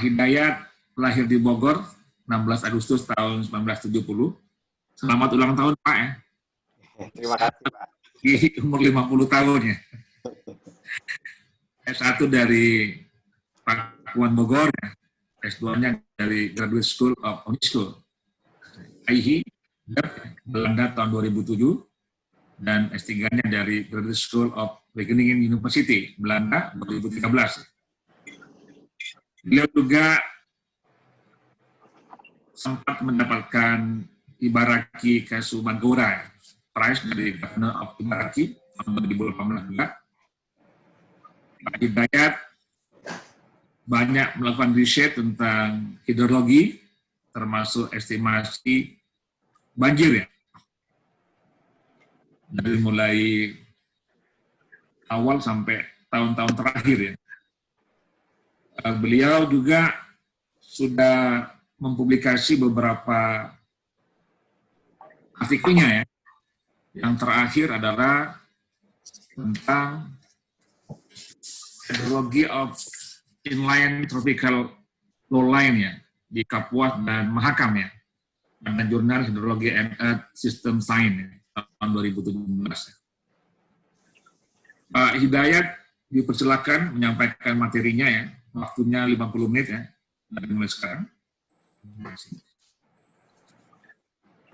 Hidayat lahir di Bogor 16 Agustus tahun 1970. Selamat ulang tahun Pak ya. Terima kasih Pak. Di umur 50 tahun ya. S1 dari Pakuan Bogor ya. S2-nya dari Graduate School of Unesco. IHI, Belanda tahun 2007. Dan S3-nya dari Graduate School of Wageningen University, Belanda 2013. Beliau juga sempat mendapatkan Ibaraki Kasumagura Prize dari Governor of Ibaraki tahun 2018 juga. Pak Hidayat banyak melakukan riset tentang hidrologi, termasuk estimasi banjir ya. Dari mulai awal sampai tahun-tahun terakhir ya. Beliau juga sudah mempublikasi beberapa artikelnya ya. Yang terakhir adalah tentang hydrology of inland tropical lowline ya di Kapuas dan Mahakam ya. Pada jurnal Hydrology and Earth System Science ya, tahun 2017. Pak Hidayat dipersilakan menyampaikan materinya ya. Waktunya 50 menit ya, dari mulai sekarang.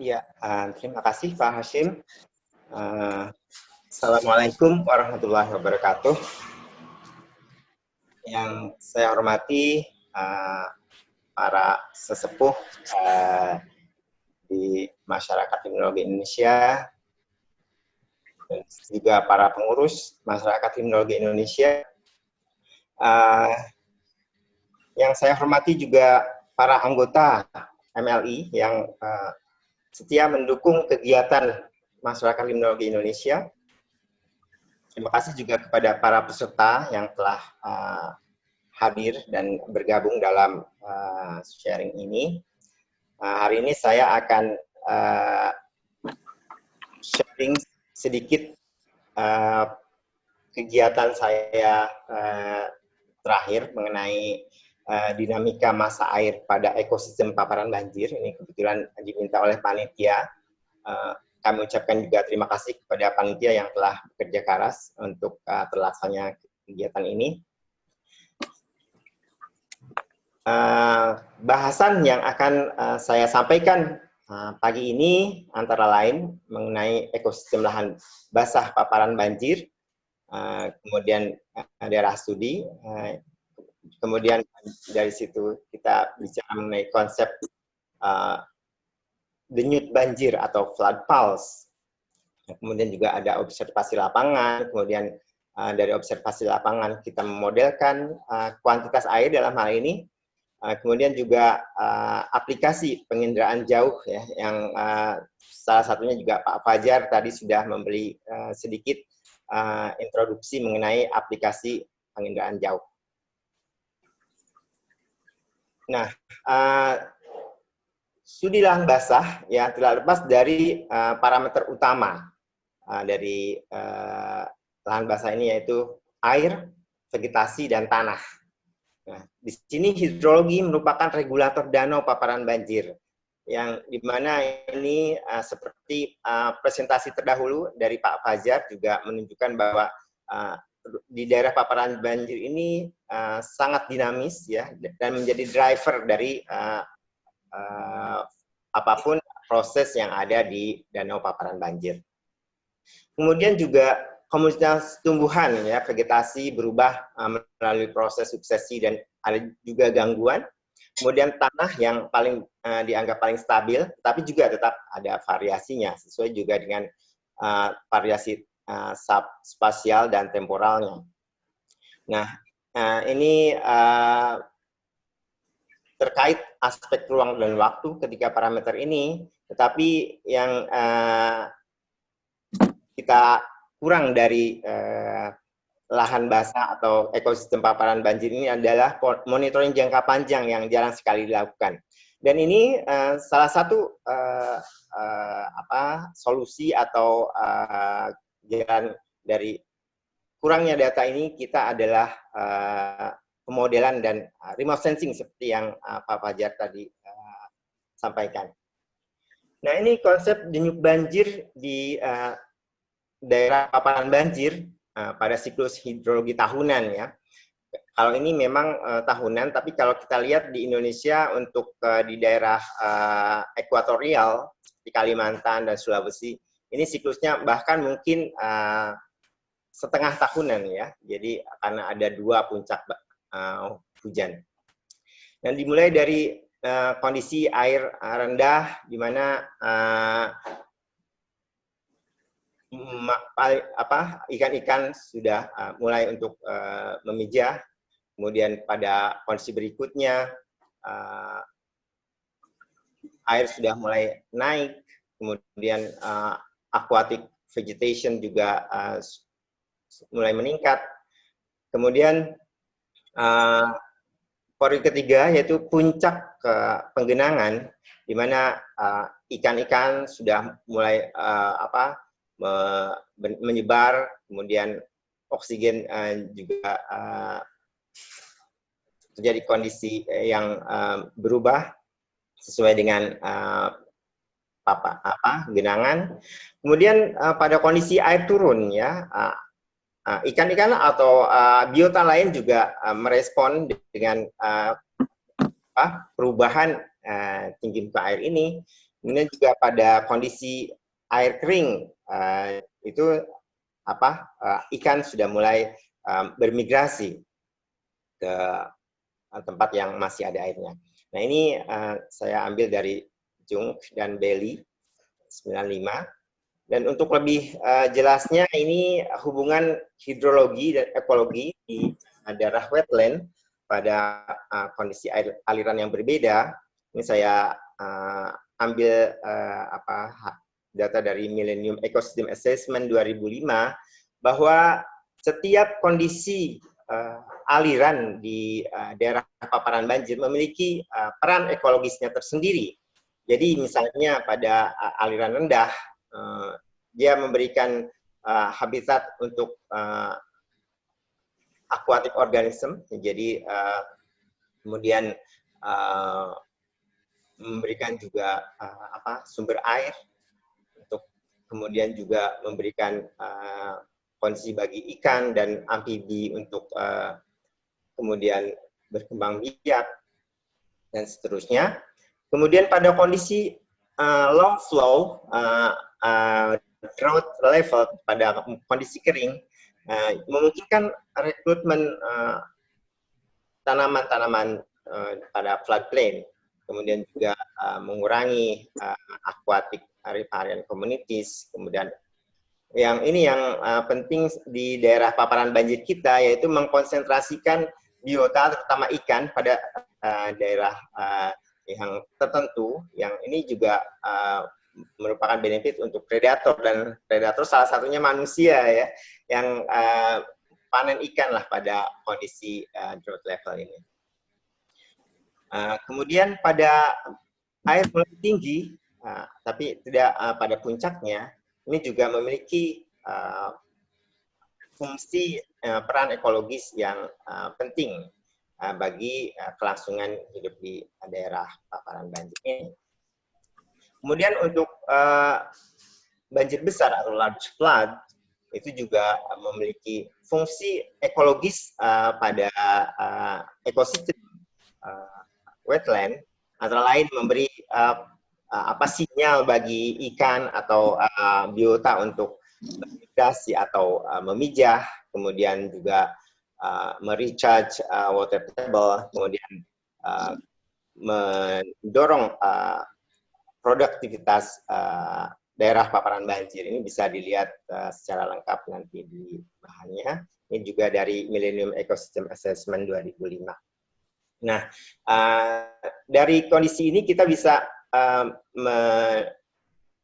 Iya, terima kasih Pak Hashim. Assalamualaikum warahmatullahi wabarakatuh. Yang saya hormati para sesepuh di masyarakat kriminologi Indonesia, dan juga para pengurus masyarakat kriminologi Indonesia. Yang saya hormati juga para anggota MLI yang setia mendukung kegiatan masyarakat kriminologi Indonesia. Terima kasih juga kepada para peserta yang telah hadir dan bergabung dalam sharing ini. Hari ini saya akan sharing sedikit kegiatan saya terakhir mengenai dinamika masa air pada ekosistem paparan banjir. Ini kebetulan diminta oleh panitia. Kami ucapkan juga terima kasih kepada panitia yang telah bekerja keras untuk terlaksananya kegiatan ini. Bahasan yang akan saya sampaikan pagi ini antara lain mengenai ekosistem lahan basah paparan banjir, kemudian daerah studi, kemudian dari situ kita bicara mengenai konsep denyut banjir atau flood pulse. Kemudian juga ada observasi lapangan, kemudian dari observasi lapangan kita memodelkan kuantitas air dalam hal ini. Kemudian juga aplikasi penginderaan jauh ya, yang salah satunya juga Pak Fajar tadi sudah memberi sedikit introduksi mengenai aplikasi penginderaan jauh. Nah, studi lahan basah ya tidak lepas dari parameter utama dari lahan basah ini, yaitu air, vegetasi, dan tanah. Nah, di sini hidrologi merupakan regulator danau paparan banjir, yang dimana ini seperti presentasi terdahulu dari Pak Fajar juga menunjukkan bahwa di daerah paparan banjir ini sangat dinamis ya, dan menjadi driver dari apapun proses yang ada di danau paparan banjir. Kemudian juga komunitas tumbuhan ya, vegetasi berubah melalui proses suksesi dan ada juga gangguan. Kemudian tanah yang paling dianggap paling stabil, tapi juga tetap ada variasinya sesuai juga dengan variasi subspasial dan temporalnya. Nah, ini terkait aspek ruang dan waktu ketika parameter ini, tetapi yang kita kurang dari lahan basah atau ekosistem paparan banjir ini adalah monitoring jangka panjang yang jarang sekali dilakukan. Dan ini salah satu solusi atau jalan dari kurangnya data ini kita adalah pemodelan dan remote sensing seperti yang Pak Fajar tadi sampaikan. Nah, ini konsep denyut banjir di daerah paparan banjir pada siklus hidrologi tahunan ya. Kalau ini memang tahunan, tapi kalau kita lihat di Indonesia untuk di daerah ekuatorial seperti Kalimantan dan Sulawesi, ini siklusnya bahkan mungkin setengah tahunan ya. Jadi karena ada 2 puncak hujan. Dan dimulai dari kondisi air rendah di mana ikan-ikan sudah mulai untuk memijah. Kemudian pada kondisi berikutnya air sudah mulai naik, kemudian aquatic vegetation juga mulai meningkat. Kemudian periode ketiga yaitu puncak penggenangan, di mana ikan-ikan sudah mulai menyebar, kemudian oksigen juga terjadi kondisi yang berubah sesuai dengan genangan. Kemudian pada kondisi air turun ya, ikan-ikan atau biota lain juga merespon dengan perubahan tinggi muka air ini. Kemudian juga pada kondisi air kering itu ikan sudah mulai bermigrasi ke tempat yang masih ada airnya. Nah, ini saya ambil dari Jung dan Bailey 95. Dan untuk lebih jelasnya, ini hubungan hidrologi dan ekologi di daerah wetland pada kondisi aliran yang berbeda. Ini saya ambil data dari Millennium Ecosystem Assessment 2005, bahwa setiap kondisi aliran di daerah paparan banjir memiliki peran ekologisnya tersendiri. Jadi misalnya pada aliran rendah, dia memberikan habitat untuk aquatic organism, jadi kemudian memberikan juga sumber air, untuk kemudian juga memberikan kondisi bagi ikan dan amfibi untuk kemudian berkembang biak dan seterusnya. Kemudian pada kondisi low flow, drought level, pada kondisi kering, memungkinkan rekrutmen tanaman-tanaman pada floodplain, kemudian juga mengurangi aquatic riparian communities. Kemudian yang penting di daerah paparan banjir kita, yaitu mengkonsentrasikan biota terutama ikan pada daerah yang tertentu, yang ini juga merupakan benefit untuk predator, dan predator salah satunya manusia ya, yang panen ikan lah pada kondisi drought level ini. Kemudian pada air mulai tinggi, tapi tidak pada puncaknya, ini juga memiliki fungsi peran ekologis yang penting bagi kelangsungan hidup di daerah paparan banjir ini. Kemudian untuk banjir besar atau large flood, itu juga memiliki fungsi ekologis pada ekosistem wetland, antara lain memberi sinyal bagi ikan atau biota untuk bermigrasi atau memijah, kemudian juga merecharge water table, kemudian mendorong produktivitas daerah paparan banjir. Ini bisa dilihat secara lengkap nanti di bahannya. Ini juga dari Millennium Ecosystem Assessment 2005. Nah, dari kondisi ini kita bisa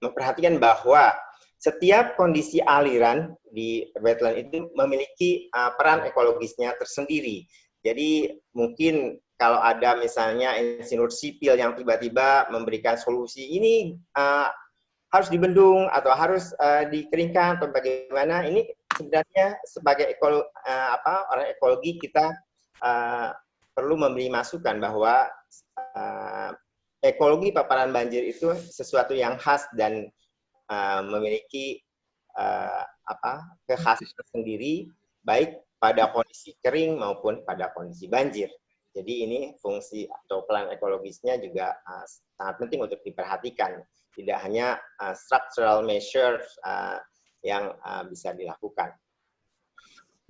memperhatikan bahwa setiap kondisi aliran di wetland itu memiliki peran ekologisnya tersendiri. Jadi mungkin kalau ada misalnya insinyur sipil yang tiba-tiba memberikan solusi ini harus dibendung atau harus dikeringkan atau bagaimana, ini sebenarnya sebagai orang ekologi kita perlu memberi masukan bahwa ekologi paparan banjir itu sesuatu yang khas dan memiliki kekhasan sendiri, baik pada kondisi kering maupun pada kondisi banjir. Jadi ini fungsi atau peran ekologisnya juga sangat penting untuk diperhatikan. Tidak hanya structural measures yang bisa dilakukan.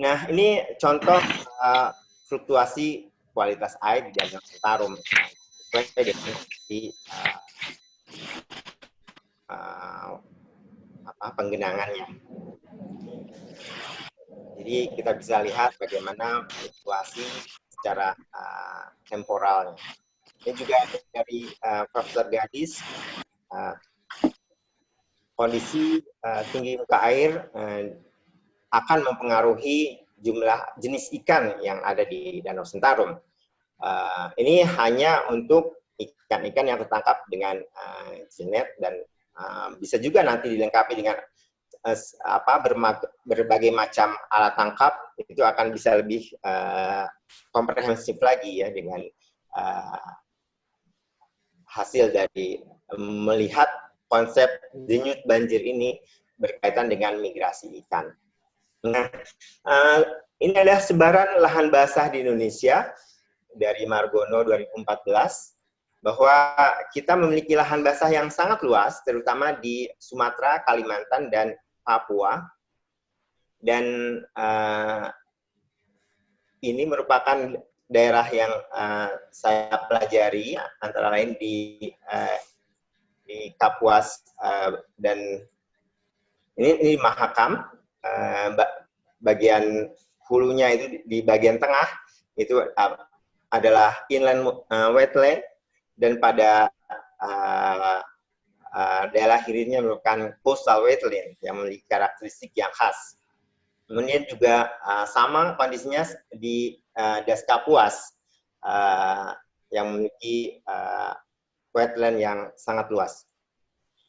Nah, ini contoh fluktuasi kualitas air di Danau Sentarum sesuai dengan penggenangannya. Jadi kita bisa lihat bagaimana fluktuasi secara temporalnya. Ini juga dari Profesor Gadis, kondisi tinggi muka air akan mempengaruhi jumlah jenis ikan yang ada di Danau Sentarum. Ini hanya untuk ikan-ikan yang tertangkap dengan jinet dan bisa juga nanti dilengkapi dengan berbagai macam alat tangkap, itu akan bisa lebih komprehensif lagi ya dengan hasil dari melihat konsep denyut banjir ini berkaitan dengan migrasi ikan. Nah, ini adalah sebaran lahan basah di Indonesia dari Margono 2014, bahwa kita memiliki lahan basah yang sangat luas, terutama di Sumatera, Kalimantan, dan Papua. Dan ini merupakan daerah yang saya pelajari, antara lain di Kapuas dan ini Mahakam, bagian hulunya itu di bagian tengah itu adalah inland wetland, dan pada daerah hilirnya merupakan coastal wetland yang memiliki karakteristik yang khas. Kemudian juga sama kondisinya di Das Kapuas yang memiliki wetland yang sangat luas.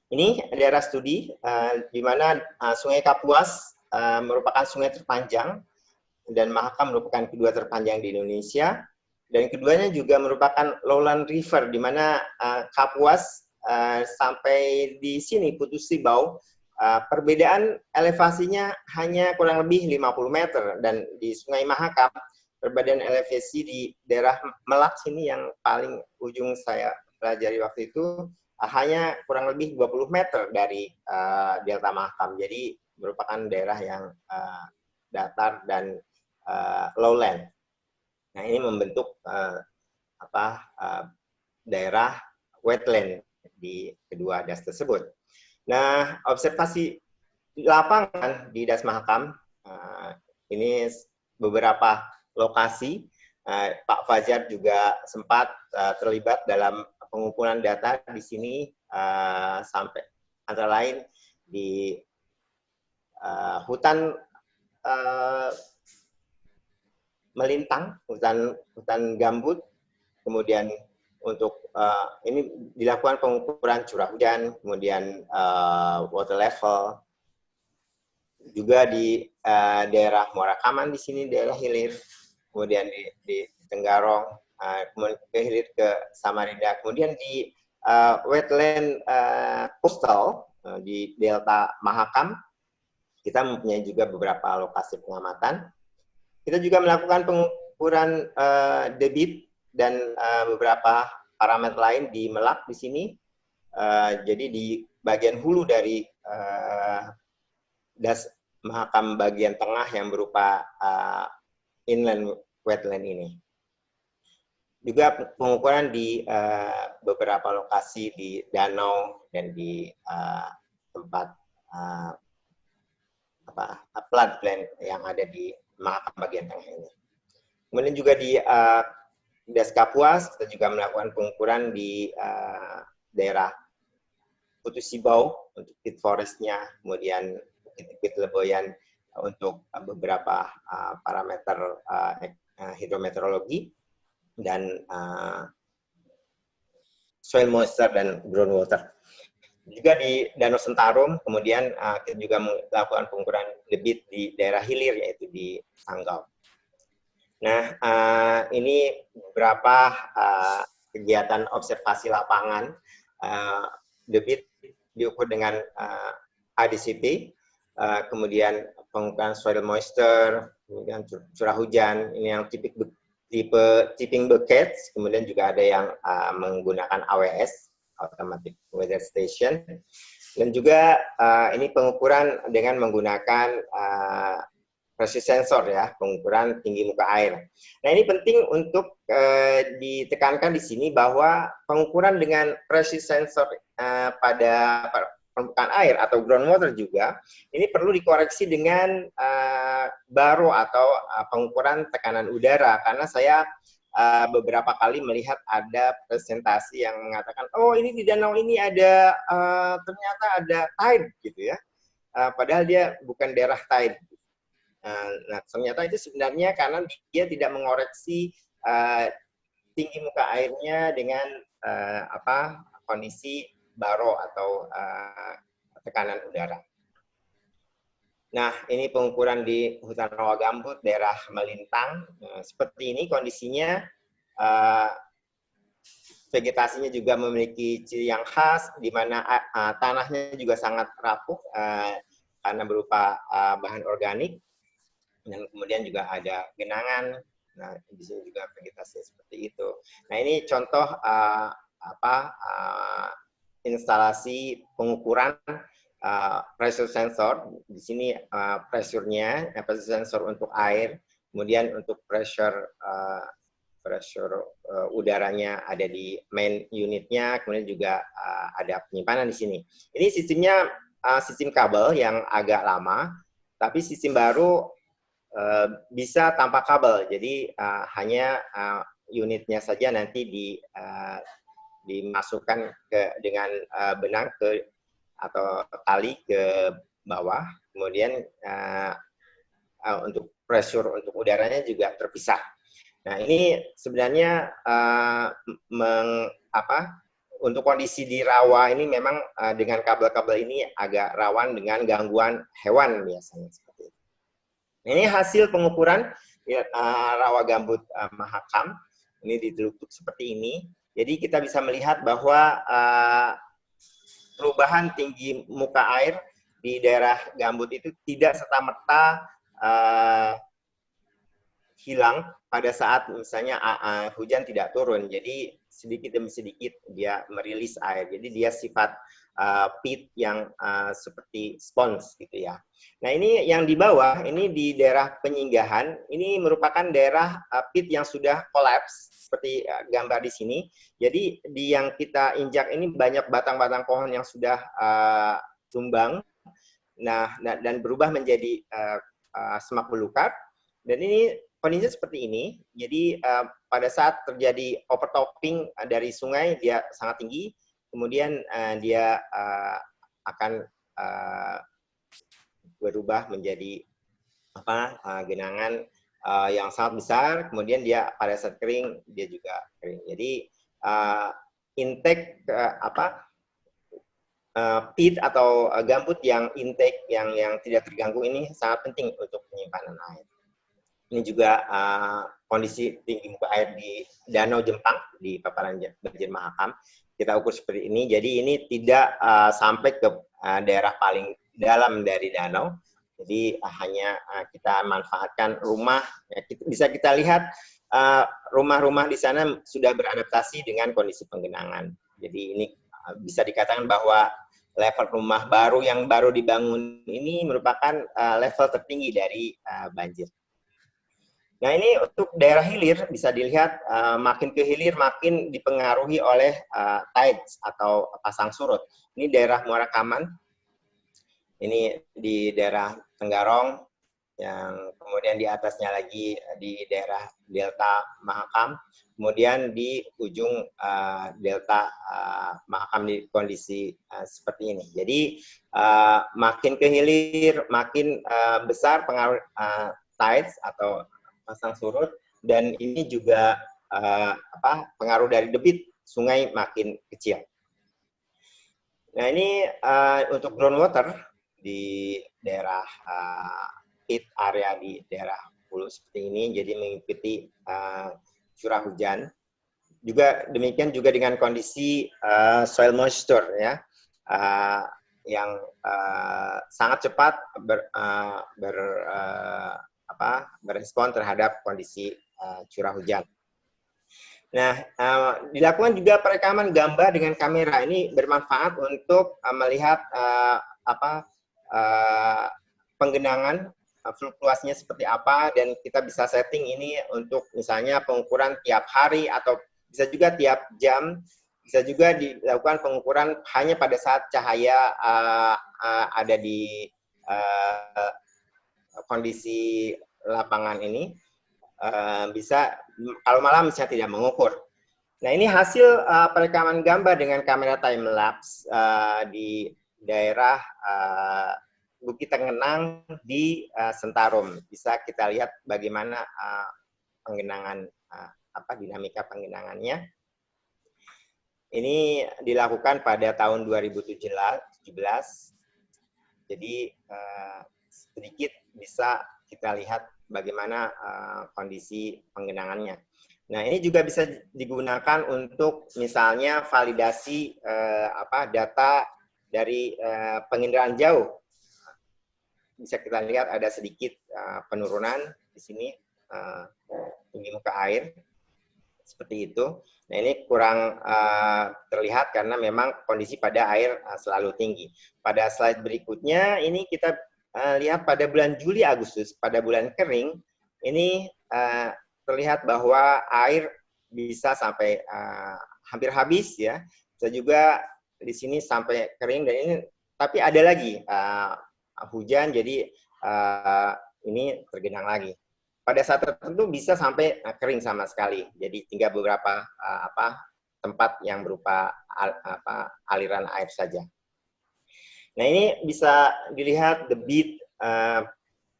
Ini daerah studi di mana Sungai Kapuas merupakan sungai terpanjang dan Mahakam merupakan kedua terpanjang di Indonesia, dan keduanya juga merupakan lowland river, di mana Kapuas sampai di sini Putus Sibau perbedaan elevasinya hanya kurang lebih 50 meter, dan di Sungai Mahakam perbedaan elevasi di daerah Melak sini yang paling ujung saya pelajari waktu itu hanya kurang lebih 20 meter dari Delta Mahakam. Jadi merupakan daerah yang datar dan lowland. Nah, ini membentuk daerah wetland di kedua das tersebut. Nah, observasi lapangan di Das Mahakam ini beberapa lokasi. Pak Fajar juga sempat terlibat dalam pengumpulan data di sini, sampai antara lain di hutan melintang, hutan gambut, kemudian untuk ini dilakukan pengukuran curah hujan, kemudian water level, juga di daerah Muara Kaman di sini, daerah hilir, kemudian di Tenggarong, kemudian ke hilir ke Samarinda, kemudian di wetland coastal di Delta Mahakam kita mempunyai juga beberapa lokasi pengamatan. Kita juga melakukan pengukuran debit dan beberapa parameter lain di Melak di sini. Jadi di bagian hulu dari Das Mahakam bagian tengah yang berupa inland wetland ini. Juga pengukuran di beberapa lokasi di danau dan di tempat floodplain yang ada di Mahakam bagian tengah ini. Kemudian juga di Das Kapuas kita juga melakukan pengukuran di daerah Putus Sibau untuk peat forestnya, kemudian peat Leboyan untuk beberapa parameter hidrometeorologi dan soil moisture dan groundwater. Juga di Danau Sentarum, kemudian kita juga melakukan pengukuran debit di daerah hilir, yaitu di Sanggau. Nah, ini beberapa kegiatan observasi lapangan. Debit diukur dengan ADCP, kemudian pengukuran soil moisture, kemudian curah hujan, ini yang tipe tipping buckets, kemudian juga ada yang menggunakan AWS, Automatic Weather Station, dan juga ini pengukuran dengan menggunakan pressure sensor ya, pengukuran tinggi muka air. Nah, ini penting untuk ditekankan di sini bahwa pengukuran dengan pressure sensor pada permukaan air atau groundwater juga ini perlu dikoreksi dengan baro atau pengukuran tekanan udara, karena saya beberapa kali melihat ada presentasi yang mengatakan, oh ini di danau ini ada ternyata ada tide gitu ya, padahal dia bukan daerah tide. Nah, ternyata itu sebenarnya karena dia tidak mengoreksi tinggi muka airnya dengan kondisi baro atau tekanan udara. Nah, ini pengukuran di hutan rawa gambut daerah Melintang. Seperti ini kondisinya. Vegetasinya juga memiliki ciri yang khas, di mana tanahnya juga sangat rapuh karena berupa bahan organik, dan kemudian juga ada genangan. Nah, di sini juga vegetasi seperti itu. Nah, ini contoh instalasi pengukuran pressure sensor. Di sini pressure-nya, pressure sensor untuk air, kemudian untuk pressure udaranya ada di main unitnya, kemudian juga ada penyimpanan di sini. Ini sistemnya sistem kabel yang agak lama, tapi sistem baru bisa tanpa kabel, jadi hanya unitnya saja nanti dimasukkan dengan benang atau tali ke bawah, kemudian untuk pressure untuk udaranya juga terpisah. Nah, ini sebenarnya untuk kondisi di rawa ini memang dengan kabel-kabel ini agak rawan dengan gangguan hewan biasanya seperti itu. Nah, ini hasil pengukuran rawa gambut Mahakam. Ini di Teluk seperti ini. Jadi kita bisa melihat bahwa perubahan tinggi muka air di daerah gambut itu tidak serta-merta hilang pada saat misalnya hujan tidak turun. Jadi sedikit demi sedikit dia merilis air. Jadi dia sifat pit yang seperti spons gitu ya. Nah, ini yang di bawah, ini di daerah Penyinggahan, ini merupakan daerah pit yang sudah kolaps seperti gambar di sini. Jadi di yang kita injak ini banyak batang-batang pohon yang sudah tumbang. Nah, dan berubah menjadi semak belukar. Dan ini kondisinya seperti ini. Jadi pada saat terjadi overtopping dari sungai, dia sangat tinggi, kemudian dia akan berubah menjadi genangan yang sangat besar, kemudian dia pada saat kering dia juga kering. Jadi intake pit atau gambut yang intake yang tidak terganggu ini sangat penting untuk penyimpanan air. Ini juga kondisi tinggi muka air di Danau Jempang di paparan banjir Mahakam. Kita ukur seperti ini. Jadi ini tidak sampai ke daerah paling dalam dari danau. Jadi hanya kita manfaatkan rumah. Ya, bisa kita lihat rumah-rumah di sana sudah beradaptasi dengan kondisi penggenangan. Jadi ini bisa dikatakan bahwa level rumah baru yang baru dibangun ini merupakan level tertinggi dari banjir. Nah, ini untuk daerah hilir bisa dilihat makin ke hilir makin dipengaruhi oleh tides atau pasang surut. Ini daerah Muara Kaman, ini di daerah Tenggarong, yang kemudian di atasnya lagi di daerah Delta Mahakam, kemudian di ujung Delta Mahakam di kondisi seperti ini. Jadi makin ke hilir makin besar pengaruh tides atau pasang surut, dan ini juga pengaruh dari debit sungai makin kecil. Nah, ini untuk groundwater di daerah pit area di daerah seperti ini, jadi mengikuti curah hujan. Juga demikian juga dengan kondisi soil moisture ya, yang sangat cepat berespon terhadap kondisi curah hujan. Nah, dilakukan juga perekaman gambar dengan kamera. Ini bermanfaat untuk melihat penggenangan fluktuasinya seperti apa, dan kita bisa setting ini untuk misalnya pengukuran tiap hari atau bisa juga tiap jam. Bisa juga dilakukan pengukuran hanya pada saat cahaya ada di kondisi lapangan ini. Bisa kalau malam misalnya tidak mengukur. Nah, ini hasil perekaman gambar dengan kamera time lapse di daerah Bukit Tengenang di Sentarum. Bisa kita lihat bagaimana penggenangan dinamika penggenangannya. Ini dilakukan pada tahun 2017. Jadi sedikit bisa kita lihat bagaimana kondisi penggenangannya. Nah, ini juga bisa digunakan untuk misalnya validasi data dari penginderaan jauh. Bisa kita lihat ada sedikit penurunan di sini tinggi muka air seperti itu. Nah, ini kurang terlihat karena memang kondisi pada air selalu tinggi. Pada slide berikutnya ini kita lihat pada bulan Juli Agustus, pada bulan kering ini terlihat bahwa air bisa sampai hampir habis ya. Bisa juga di sini sampai kering, dan ini tapi ada lagi hujan, jadi ini tergenang lagi. Pada saat tertentu bisa sampai kering sama sekali. Jadi tinggal beberapa tempat yang berupa aliran air saja. Nah, ini bisa dilihat debit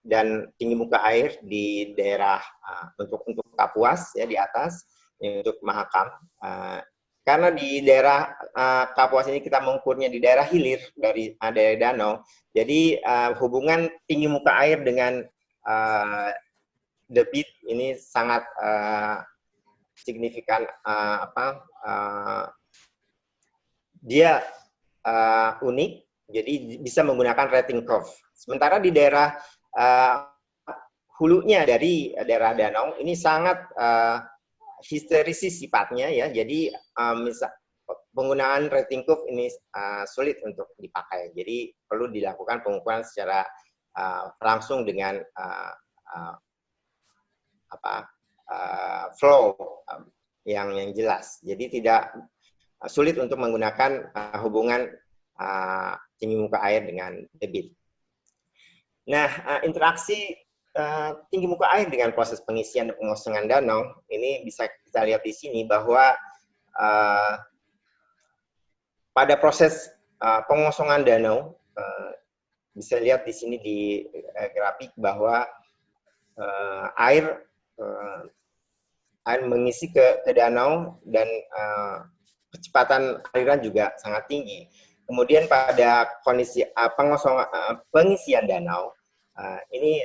dan tinggi muka air di daerah untuk Kapuas ya di atas, ini untuk Mahakam. Karena di daerah Kapuas ini kita mengukurnya di daerah hilir dari daerah danau, jadi hubungan tinggi muka air dengan debit ini sangat signifikan. Dia unik. Jadi bisa menggunakan rating curve. Sementara di daerah hulunya dari daerah danau ini sangat histeresis sifatnya ya. Jadi penggunaan rating curve ini sulit untuk dipakai. Jadi perlu dilakukan pengukuran secara langsung dengan flow yang jelas. Jadi tidak sulit untuk menggunakan hubungan tinggi muka air dengan debit. Nah, interaksi tinggi muka air dengan proses pengisian dan pengosongan danau ini bisa kita lihat di sini bahwa pada proses pengosongan danau bisa lihat di sini di grafik bahwa air mengisi ke danau, dan kecepatan aliran juga sangat tinggi. Kemudian pada kondisi pengisian danau, ini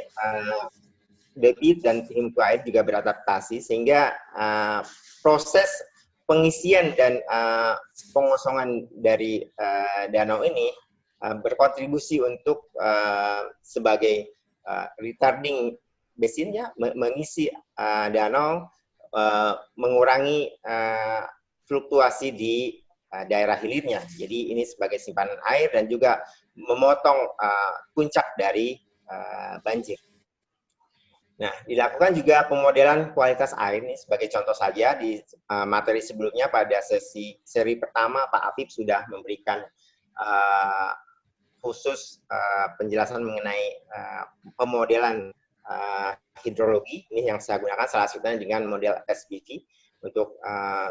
debit dan tinggi muka air juga beradaptasi, sehingga proses pengisian dan pengosongan dari danau ini berkontribusi untuk sebagai retarding basin ya, mengisi danau, mengurangi fluktuasi di daerah hilirnya. Jadi ini sebagai simpanan air dan juga memotong puncak dari banjir. Nah, dilakukan juga pemodelan kualitas air ini sebagai contoh saja. Di materi sebelumnya pada seri pertama Pak Afif sudah memberikan khusus penjelasan mengenai pemodelan hidrologi. Ini yang saya gunakan salah satunya dengan model SPV untuk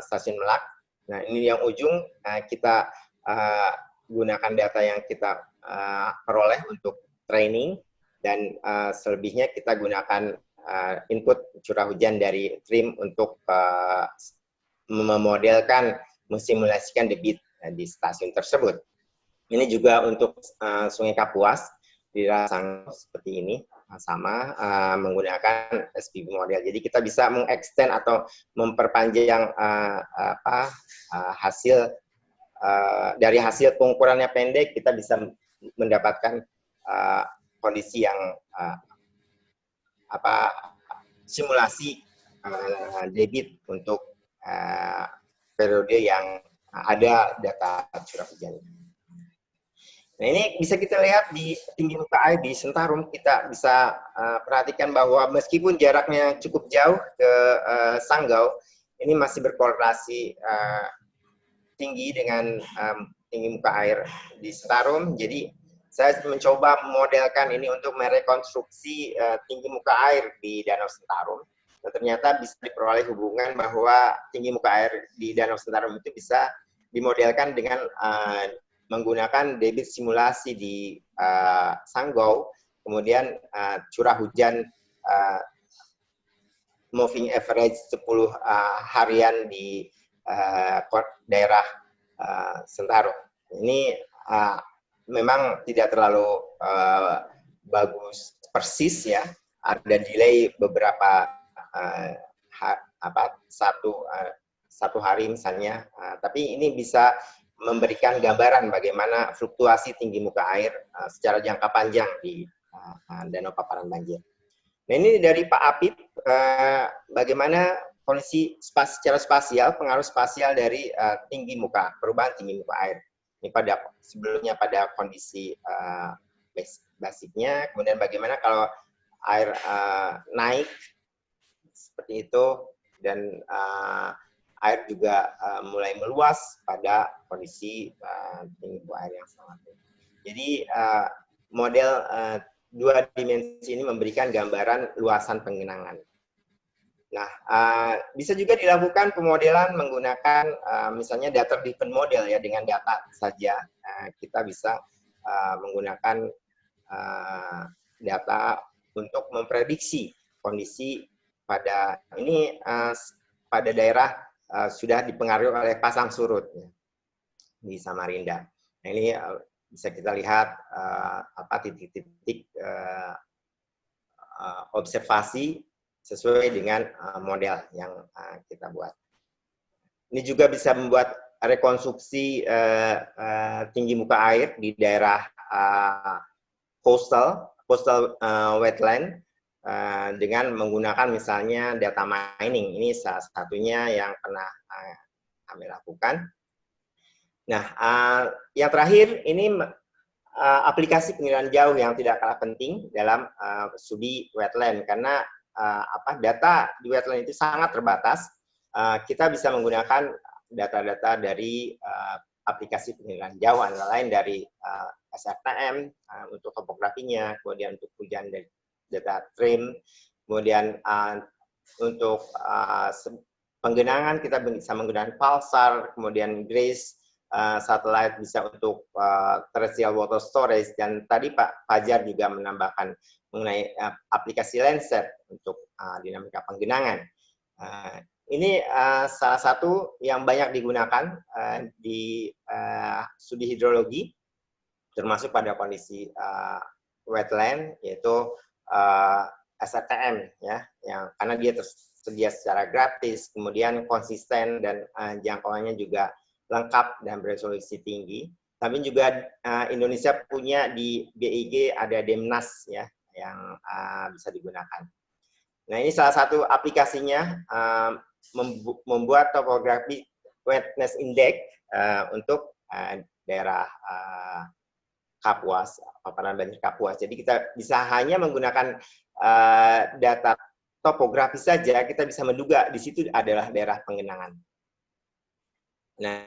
stasiun Melak. Nah, ini yang ujung kita gunakan data yang kita peroleh untuk training, dan selebihnya kita gunakan input curah hujan dari TRIM untuk memodelkan, mensimulasikan debit di stasiun tersebut. Ini juga untuk Sungai Kapuas di Rasang seperti ini. sama menggunakan SPB model. Jadi kita bisa mengextend atau memperpanjang hasil dari hasil pengukurannya pendek, kita bisa mendapatkan kondisi yang simulasi debit untuk periode yang ada data curah hujan. Nah, ini bisa kita lihat di tinggi muka air di Sentarum. Kita bisa perhatikan bahwa meskipun jaraknya cukup jauh ke Sanggau, ini masih berkorelasi tinggi dengan tinggi muka air di Sentarum. Jadi saya mencoba memodelkan ini untuk merekonstruksi tinggi muka air di Danau Sentarum. Dan ternyata bisa diperoleh hubungan bahwa tinggi muka air di Danau Sentarum itu bisa dimodelkan dengan menggunakan debit simulasi di Sanggau, kemudian curah hujan moving average 10 harian di daerah Sentarum. Ini memang tidak terlalu bagus persis ya, ada delay beberapa satu hari misalnya, tapi ini bisa memberikan gambaran bagaimana fluktuasi tinggi muka air secara jangka panjang di danau paparan banjir. Nah, ini dari Pak Apip, bagaimana kondisi secara spasial, pengaruh spasial dari perubahan tinggi muka air. Ini sebelumnya pada kondisi basicnya, kemudian bagaimana kalau air naik seperti itu, dan air juga mulai meluas pada kondisi tinggi muka air yang sangat tinggi. Jadi model dua dimensi ini memberikan gambaran luasan penggenangan. Nah, bisa juga dilakukan pemodelan menggunakan misalnya data driven model ya, dengan data saja. Kita bisa menggunakan data untuk memprediksi kondisi pada daerah sudah dipengaruhi oleh pasang surut ya, di Samarinda. Nah, ini bisa kita lihat titik-titik observasi sesuai dengan model yang kita buat. Ini juga bisa membuat rekonstruksi tinggi muka air di daerah coastal wetland dengan menggunakan misalnya data mining. Ini salah satunya yang pernah kami lakukan. Nah, yang terakhir ini aplikasi penilaian jauh yang tidak kalah penting dalam studi wetland, karena data di wetland itu sangat terbatas. Kita bisa menggunakan data-data dari aplikasi penilaian jauh, antara lain dari SRTM untuk topografinya, kemudian untuk hujan dari data trim, kemudian untuk penggenangan kita bisa menggunakan pulsar, kemudian GRACE, satelit bisa untuk terrestrial water storage, dan tadi Pak Fajar juga menambahkan mengenai aplikasi Landsat untuk dinamika penggenangan. Ini salah satu yang banyak digunakan di studi hidrologi, termasuk pada kondisi wetland, yaitu SRTM ya, yang karena dia tersedia secara gratis, kemudian konsisten, dan jangkauannya juga lengkap dan beresolusi tinggi. Tapi juga Indonesia punya di BIG ada Demnas ya, yang bisa digunakan. Nah, ini salah satu aplikasinya, membuat topografi wetness index untuk daerah Kapuas, paparan banjir Kapuas. Jadi kita bisa hanya menggunakan data topografi saja, kita bisa menduga di situ adalah daerah penggenangan. Nah,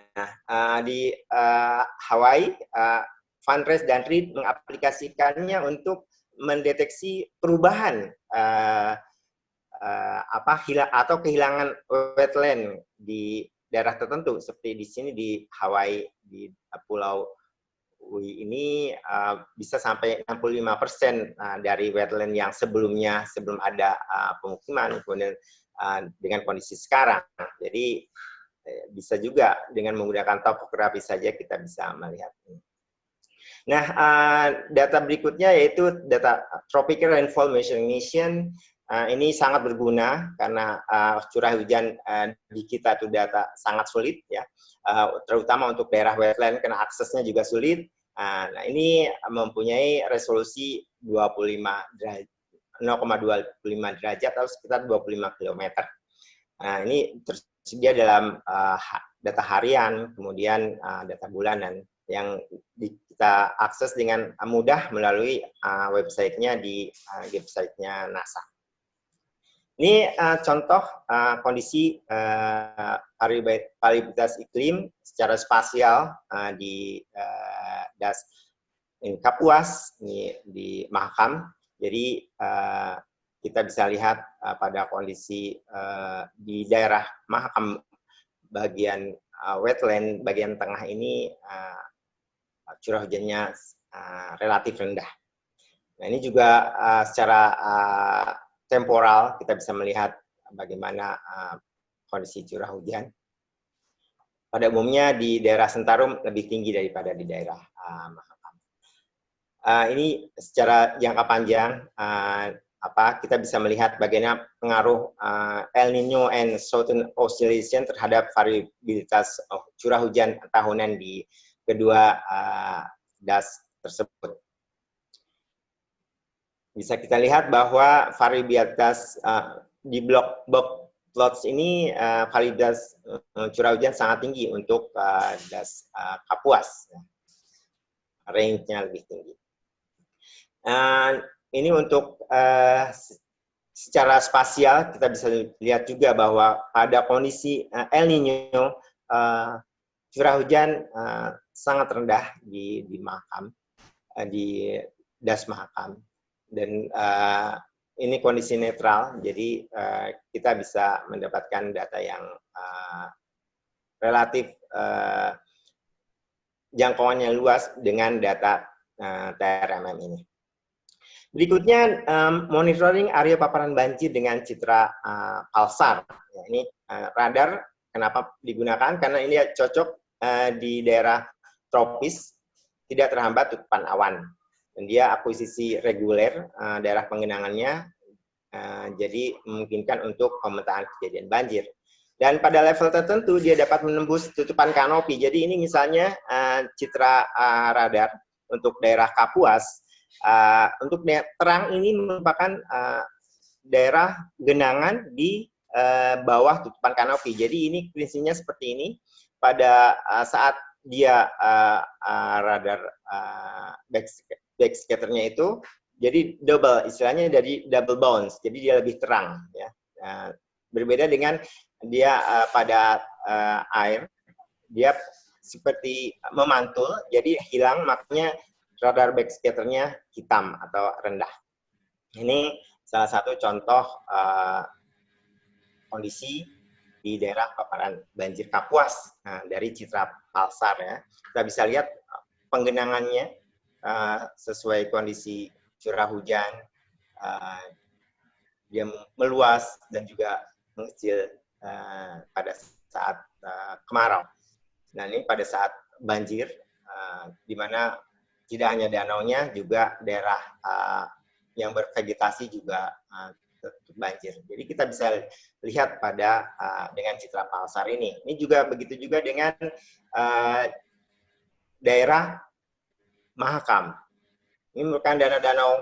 di Hawaii, Fundraise dan Reed mengaplikasikannya untuk mendeteksi perubahan atau kehilangan wetland di daerah tertentu, seperti di sini di Hawaii, di Pulau Ui ini bisa sampai 65% dari wetland yang sebelum ada pemukiman, kemudian dengan kondisi sekarang. Jadi bisa juga dengan menggunakan topografi saja kita bisa melihat ini. Nah, data berikutnya yaitu data Tropical Rainfall Measuring Mission. Ini sangat berguna karena curah hujan di kita itu data sangat sulit ya, terutama untuk daerah wetland karena aksesnya juga sulit. Nah, ini mempunyai resolusi 0,25 derajat atau sekitar 25 km. Nah, ini tersedia dalam data harian, kemudian data bulanan yang kita akses dengan mudah melalui websitenya di websitenya NASA. Ini contoh kondisi variabilitas iklim secara spasial di das ini Kapuas, ini di Mahakam. Jadi kita bisa lihat pada kondisi di daerah Mahakam bagian wetland bagian tengah ini curah hujannya relatif rendah. Nah, ini juga secara temporal kita bisa melihat bagaimana kondisi curah hujan. Pada umumnya di daerah Sentarum lebih tinggi daripada di daerah Mahakam. Ini secara jangka panjang kita bisa melihat bagaimana pengaruh El Nino and Southern Oscillation terhadap variabilitas curah hujan tahunan di kedua das tersebut. Bisa kita lihat bahwa variabilitas di blok plots ini variabilitas curah hujan sangat tinggi untuk das Kapuas, range-nya lebih tinggi. Ini untuk secara spasial kita bisa lihat juga bahwa pada kondisi El Nino curah hujan sangat rendah di Mahakam, di das Mahakam. Dan ini kondisi netral, jadi kita bisa mendapatkan data yang relatif jangkauannya luas dengan data TRMM ini. Berikutnya, monitoring area paparan banjir dengan citra pulsar. Ya, ini radar, kenapa digunakan? Karena ini cocok di daerah tropis, tidak terhambat tutupan awan. Dan dia akuisisi reguler daerah penggenangannya, jadi memungkinkan untuk pemetaan kejadian banjir. Dan pada level tertentu dia dapat menembus tutupan kanopi. Jadi ini misalnya citra radar untuk daerah Kapuas. Untuk terang ini merupakan daerah genangan di bawah tutupan kanopi. Jadi ini prinsipnya seperti ini. Pada saat dia radar backscatternya itu jadi double, istilahnya dari double bounce, jadi dia lebih terang ya. Berbeda dengan dia pada air, dia seperti memantul, jadi hilang, makanya radar backscatternya hitam atau rendah. Ini salah satu contoh kondisi di daerah paparan banjir Kapuas dari citra pulsar ya. Kita bisa lihat penggenangannya sesuai kondisi curah hujan, dia meluas dan juga mengecil pada saat kemarau. Nah, ini pada saat banjir, di mana tidak hanya danaunya, juga daerah yang bervegetasi juga banjir. Jadi kita bisa lihat pada dengan citra pulsar ini. Ini juga begitu juga dengan daerah Mahakam. Ini merupakan danau-danau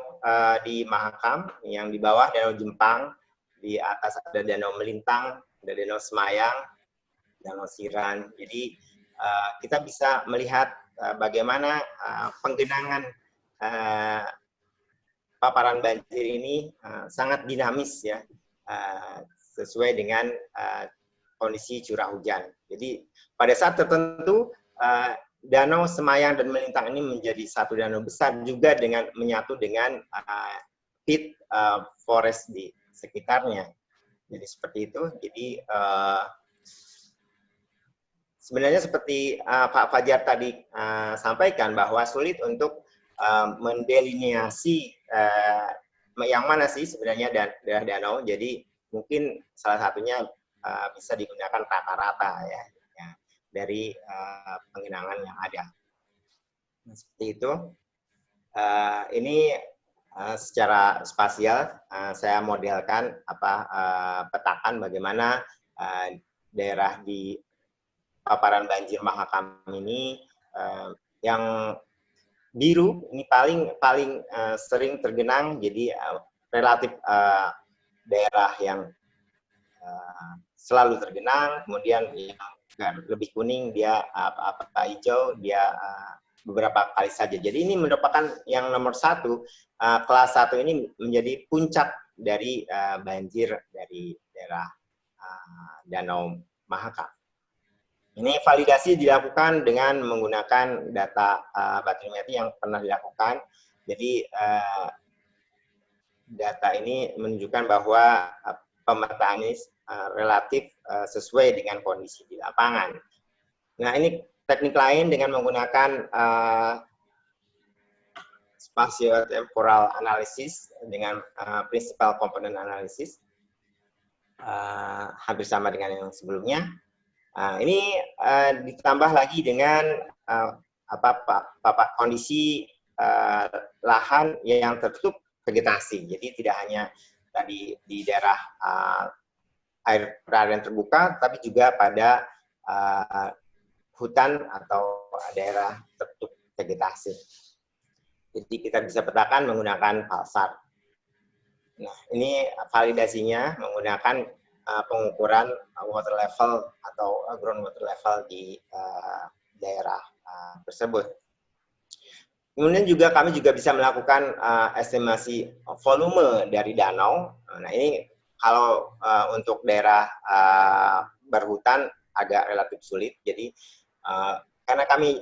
di Mahakam, yang di bawah Danau Jempang, di atas ada Danau Melintang, ada Danau Semayang, Danau Siran. Jadi kita bisa melihat bagaimana penggenangan paparan banjir ini sangat dinamis ya, sesuai dengan kondisi curah hujan. Jadi pada saat tertentu Danau Semayang dan Melintang ini menjadi satu danau besar juga dengan menyatu dengan peat forest di sekitarnya. Jadi seperti itu. Jadi sebenarnya seperti Pak Fajar tadi sampaikan bahwa sulit untuk mendelineasi yang mana sih sebenarnya daerah danau. Jadi mungkin salah satunya bisa digunakan rata-rata ya, dari penggenangan yang ada. Seperti itu. Ini secara spasial saya modelkan petakan bagaimana daerah di paparan banjir Mahakam ini. Yang biru ini paling sering tergenang, jadi relatif daerah yang selalu tergenang. Kemudian yang lebih kuning dia hijau dia beberapa kali saja. Jadi ini merupakan yang nomor 1, kelas 1 ini menjadi puncak dari banjir dari daerah Danau Mahakam. Ini validasi dilakukan dengan menggunakan data batrometri yang pernah dilakukan. Jadi data ini menunjukkan bahwa pemetaan ini relatif sesuai dengan kondisi di lapangan. Nah, ini teknik lain dengan menggunakan spatiotemporal analysis dengan principal component analysis, hampir sama dengan yang sebelumnya. Ini ditambah lagi dengan kondisi lahan yang tertutup vegetasi. Jadi tidak hanya tadi di daerah perairan terbuka, tapi juga pada hutan atau daerah tertutup vegetasi. Jadi kita bisa petakan menggunakan pulsar. Nah, ini validasinya menggunakan pengukuran water level atau ground water level di daerah tersebut. Kemudian juga kami juga bisa melakukan estimasi volume dari danau. Nah, ini kalau untuk daerah berhutan agak relatif sulit. Jadi karena kami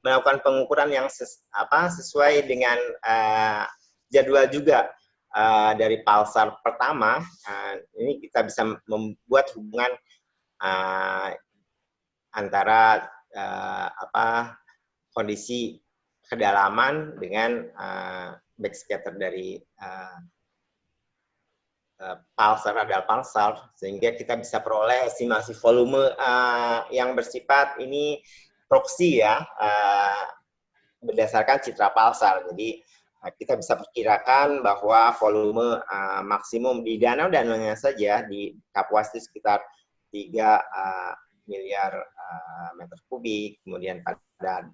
melakukan pengukuran yang sesuai dengan jadwal juga dari pulsar pertama, ini kita bisa membuat hubungan antara kondisi kedalaman dengan backscatter dari radial pulsar, sehingga kita bisa peroleh estimasi volume yang bersifat ini proxy ya, berdasarkan citra pulsar. Jadi kita bisa perkirakan bahwa volume maksimum di danau-danaunya saja di Kapuas itu sekitar 3 miliar meter kubik. Kemudian pada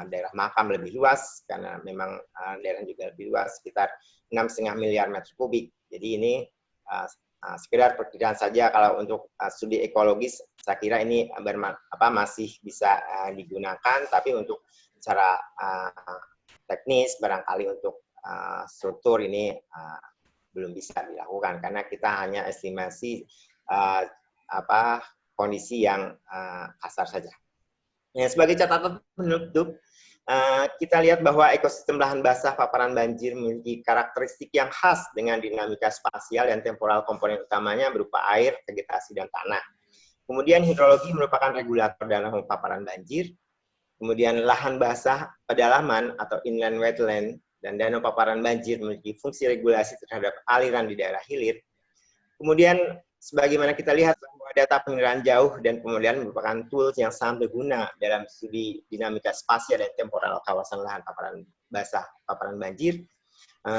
daerah Mahakam lebih luas, karena memang daerah juga lebih luas, sekitar 6,5 miliar meter kubik. Jadi ini sekedar perkiraan saja. Kalau untuk studi ekologis, saya kira ini masih bisa digunakan, tapi untuk secara teknis barangkali untuk struktur ini belum bisa dilakukan, karena kita hanya estimasi kondisi yang kasar saja. Nah, sebagai catatan penutup, kita lihat bahwa ekosistem lahan basah paparan banjir memiliki karakteristik yang khas dengan dinamika spasial dan temporal komponen utamanya berupa air, vegetasi, dan tanah. Kemudian hidrologi merupakan regulator dalam paparan banjir. Kemudian lahan basah pedalaman atau inland wetland dan danau paparan banjir memiliki fungsi regulasi terhadap aliran di daerah hilir. Kemudian sebagaimana kita lihat bahwa data pengiraan jauh dan pemodelian merupakan tools yang sangat berguna dalam studi dinamika spasial dan temporal kawasan lahan paparan basah paparan banjir.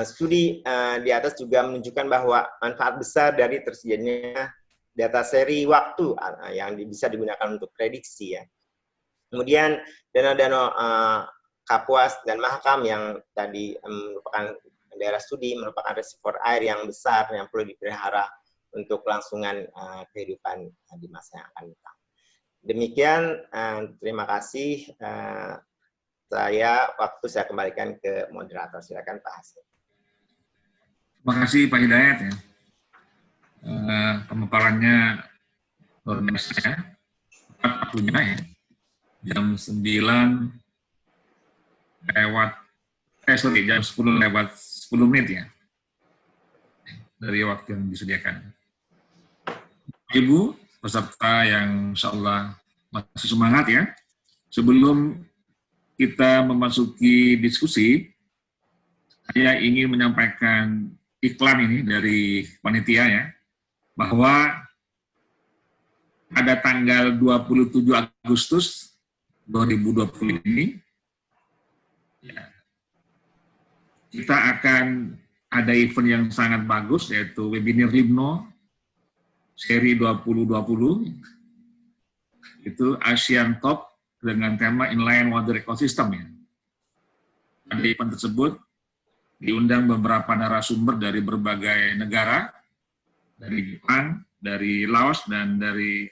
Studi di atas juga menunjukkan bahwa manfaat besar dari tersedianya data seri waktu yang bisa digunakan untuk prediksi ya. Kemudian danau-danau Kapuas dan Mahakam yang tadi merupakan daerah studi, merupakan reservoir air yang besar yang perlu dipelihara untuk kelangsungan kehidupan di masa yang akan datang. Demikian, terima kasih. Saya kembalikan ke moderator. Silakan Pak Hasim. Terima kasih Pak Hidayat ya. Pemaparannya luar biasa ya. Waktunya ya. Jam 9 lewat, jam 10 lewat 10 menit ya. Dari waktu yang disediakan. Ibu, peserta yang insya Allah masih semangat ya. Sebelum kita memasuki diskusi, saya ingin menyampaikan iklan ini dari panitia ya, bahwa pada tanggal 27 Agustus 2020 ini, ya, kita akan ada event yang sangat bagus, yaitu webinar LIBNO seri 2020, itu ASEAN Top dengan tema Inland Water Ecosystem. Ya. Pada event tersebut diundang beberapa narasumber dari berbagai negara, dari Jepang, dari Laos, dan dari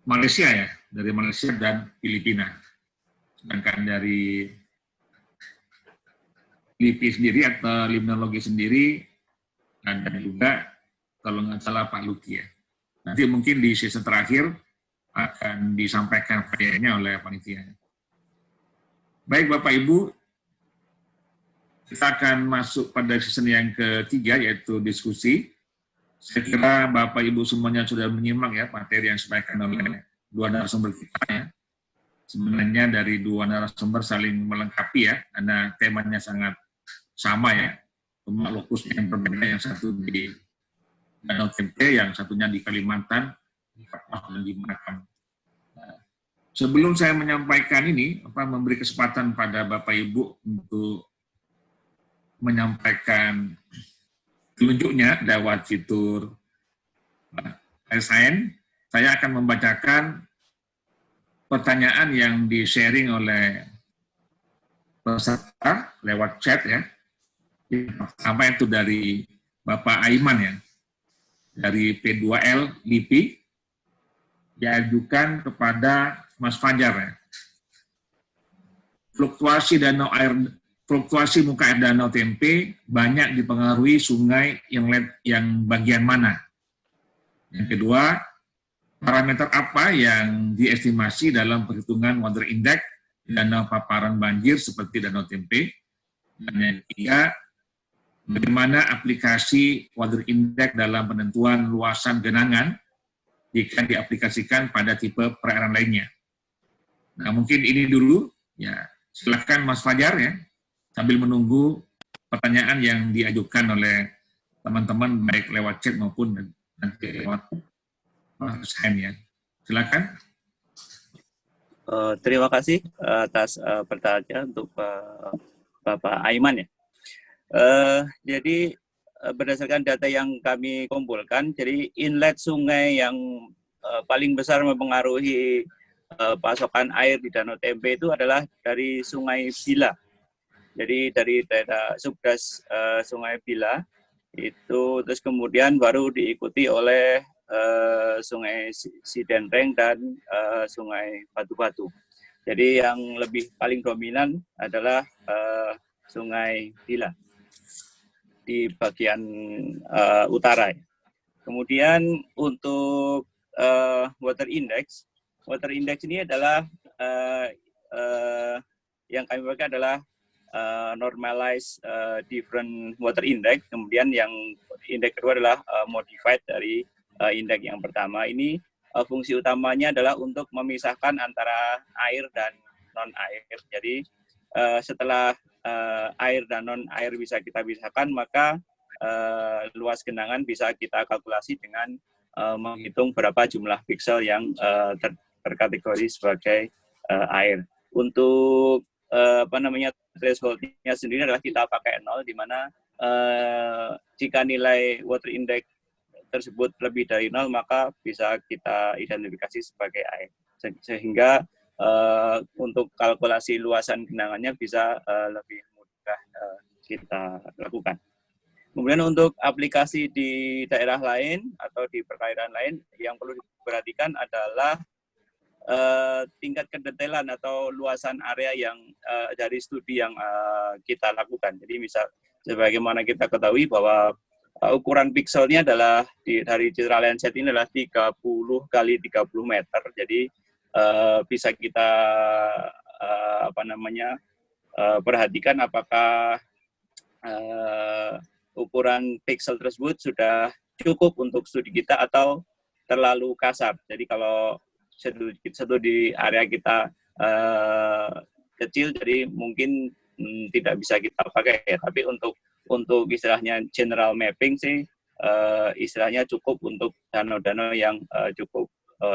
Malaysia ya, dari Malaysia dan Filipina. Sedangkan dari LIPI sendiri atau limnologi sendiri ada juga, kalau nggak salah, Pak Luki ya. Nanti mungkin di sesi terakhir akan disampaikan videonya oleh panitia. Baik Bapak Ibu, kita akan masuk pada season yang ketiga, yaitu diskusi. Saya kira Bapak Ibu semuanya sudah menyimak ya materi yang disampaikan oleh dua narasumber kita ya. Sebenarnya dari dua narasumber saling melengkapi ya, karena temanya sangat sama ya. Cuma lokusnya yang berbeda, yang satu di Danau Tempe, yang satunya di Kalimantan, di Papua dan di Batam. Sebelum saya menyampaikan ini, memberi kesempatan pada Bapak Ibu untuk menyampaikan telunjuknya lewat fitur sign, saya akan membacakan pertanyaan yang di-sharing oleh peserta lewat chat ya. Yang pertama itu dari Bapak Aiman ya, dari P2L LIPI, diajukan kepada Mas Fajar ya. Fluktuasi muka air Danau Tempe banyak dipengaruhi sungai inlet yang bagian mana? Yang kedua, parameter apa yang diestimasi dalam perhitungan water index danau paparan banjir seperti Danau Tempe? Dan yang ketiga, bagaimana aplikasi water index dalam penentuan luasan genangan jika diaplikasikan pada tipe perairan lainnya? Nah, mungkin ini dulu, ya. Silakan Mas Fajar ya, sambil menunggu pertanyaan yang diajukan oleh teman-teman baik lewat chat maupun nanti lewat sign ya. Silakan. Terima kasih atas pertanyaannya untuk Bapak Aiman ya. Jadi berdasarkan data yang kami kumpulkan, jadi inlet sungai yang paling besar mempengaruhi pasokan air di Danau Tempe itu adalah dari Sungai Bila. Jadi dari daerah subdas Sungai Bila itu, terus kemudian baru diikuti oleh Sungai Sidenreng dan Sungai Batu-Batu. Jadi yang lebih paling dominan adalah Sungai Bila di bagian utara. Kemudian untuk water index ini adalah yang kami pakai adalah normalized different water index. Kemudian yang indeks kedua adalah modified dari indeks yang pertama. Ini fungsi utamanya adalah untuk memisahkan antara air dan non air. Jadi setelah air dan non air bisa kita pisahkan, maka luas genangan bisa kita kalkulasi dengan menghitung berapa jumlah piksel yang terkategori sebagai air. Untuk thresholdnya sendiri adalah kita pakai 0, di mana jika nilai water index tersebut lebih dari 0, maka bisa kita identifikasi sebagai air. Sehingga untuk kalkulasi luasan genangannya bisa lebih mudah kita lakukan. Kemudian untuk aplikasi di daerah lain atau di perairan lain, yang perlu diperhatikan adalah tingkat kedetailan atau luasan area yang dari studi yang kita lakukan. Jadi misal sebagaimana kita ketahui bahwa ukuran pikselnya adalah dari Citra Landsat ini adalah 30 kali 30 meter. Jadi bisa kita perhatikan apakah ukuran piksel tersebut sudah cukup untuk studi kita atau terlalu kasar. Jadi kalau satu di area kita kecil, jadi mungkin tidak bisa kita pakai ya. Tapi untuk istilahnya general mapping sih istilahnya cukup untuk danau-danau yang cukup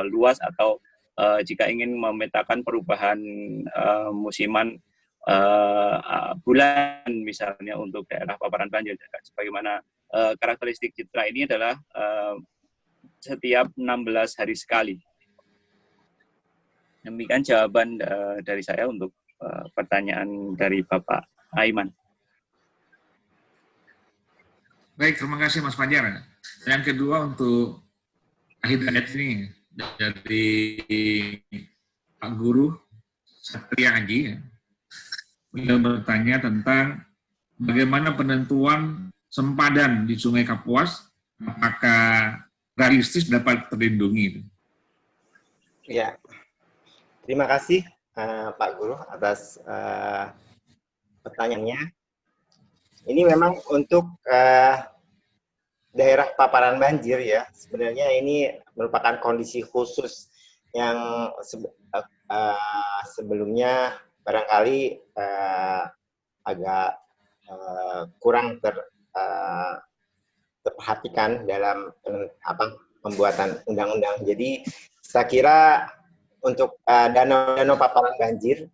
luas, atau jika ingin memetakan perubahan musiman bulan misalnya untuk daerah paparan banjir, sebagaimana karakteristik citra ini adalah setiap 16 hari sekali. Demikian jawaban dari saya untuk pertanyaan dari Bapak Aiman. Baik, terima kasih Mas Fajar. Yang kedua untuk Hidayat ini dari Pak Guru Satria Aji. Beliau bertanya tentang bagaimana penentuan sempadan di Sungai Kapuas, apakah realistis dapat terlindungi? Ya, terima kasih Pak Guru atas pertanyaannya. Ini memang untuk daerah paparan banjir ya, sebenarnya ini merupakan kondisi khusus yang sebelumnya barangkali agak kurang terperhatikan dalam pembuatan undang-undang. Jadi saya kira untuk danau-danau paparan banjir,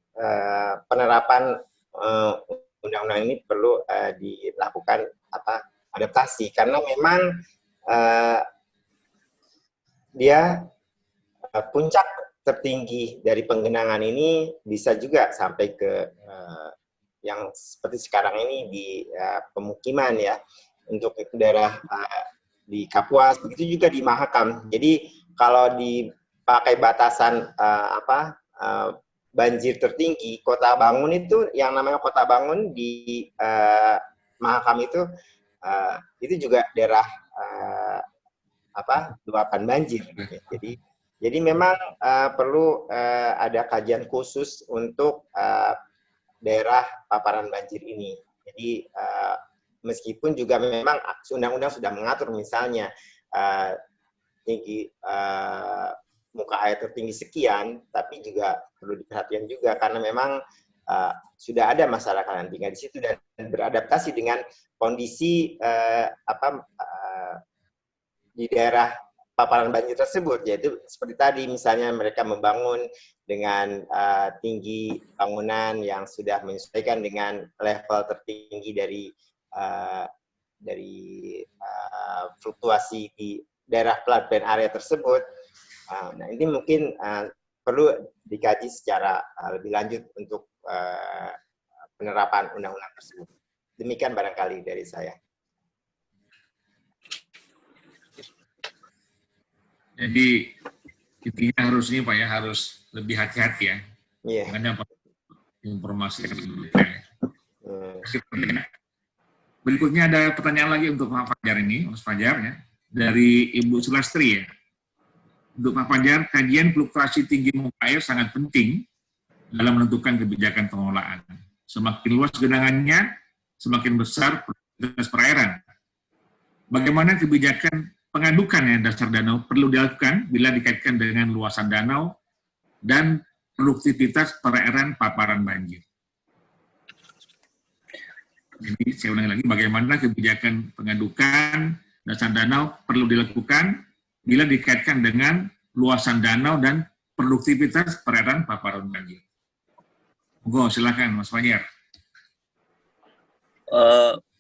penerapan undang-undang ini perlu dilakukan adaptasi, karena memang dia puncak tertinggi dari penggenangan ini bisa juga sampai ke yang seperti sekarang ini di pemukiman ya, untuk daerah di Kapuas, begitu juga di Mahakam. Jadi kalau dipakai batasan banjir tertinggi, kota bangun itu, yang namanya kota bangun di Mahakam itu juga daerah luapan banjir. Jadi memang perlu ada kajian khusus untuk daerah paparan banjir ini. Jadi meskipun juga memang undang-undang sudah mengatur misalnya tinggi muka air tertinggi sekian, tapi juga perlu diperhatikan juga karena memang sudah ada masyarakat yang tinggal di situ dan beradaptasi dengan kondisi di daerah paparan banjir tersebut, yaitu seperti tadi misalnya mereka membangun dengan tinggi bangunan yang sudah menyesuaikan dengan level tertinggi dari fluktuasi di daerah floodplain area tersebut. Nah, ini mungkin perlu dikaji secara lebih lanjut untuk penerapan undang-undang tersebut. Demikian barangkali dari saya. Jadi intinya harus ini Pak ya, harus lebih hati-hati ya. Iya. Dengan informasi yang diberikan. Berikutnya ada pertanyaan lagi untuk Pak Fajar ini, Mas Fajar ya, dari Ibu Sulastri ya. Untuk Pak Fajar, kajian fluktuasi tinggi muka air sangat penting dalam menentukan kebijakan pengelolaan. Semakin luas genangannya, semakin besar produktivitas perairan. Bagaimana kebijakan pengadukan yang dasar danau perlu dilakukan bila dikaitkan dengan luasan danau dan produktivitas perairan paparan banjir. Jadi saya ulangi lagi, bagaimana kebijakan pengadukan dasar danau perlu dilakukan bila dikaitkan dengan luasan danau dan produktivitas perairan paparan banjir. Monggo, silakan Mas Fajar.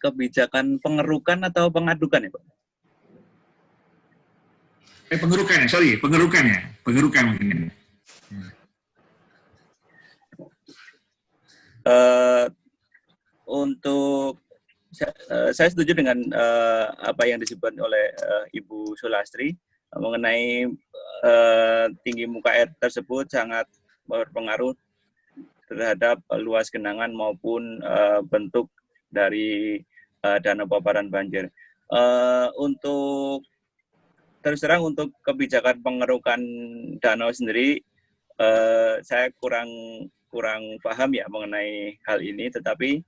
Kebijakan pengerukan atau pengadukan ya Pak? Pengerukan mungkin. Untuk saya setuju dengan apa yang disebut oleh Ibu Sulastri mengenai tinggi muka air tersebut sangat berpengaruh terhadap luas genangan maupun bentuk dari danau paparan banjir. Untuk terus terang untuk kebijakan pengerukan danau sendiri, saya kurang paham ya mengenai hal ini, tetapi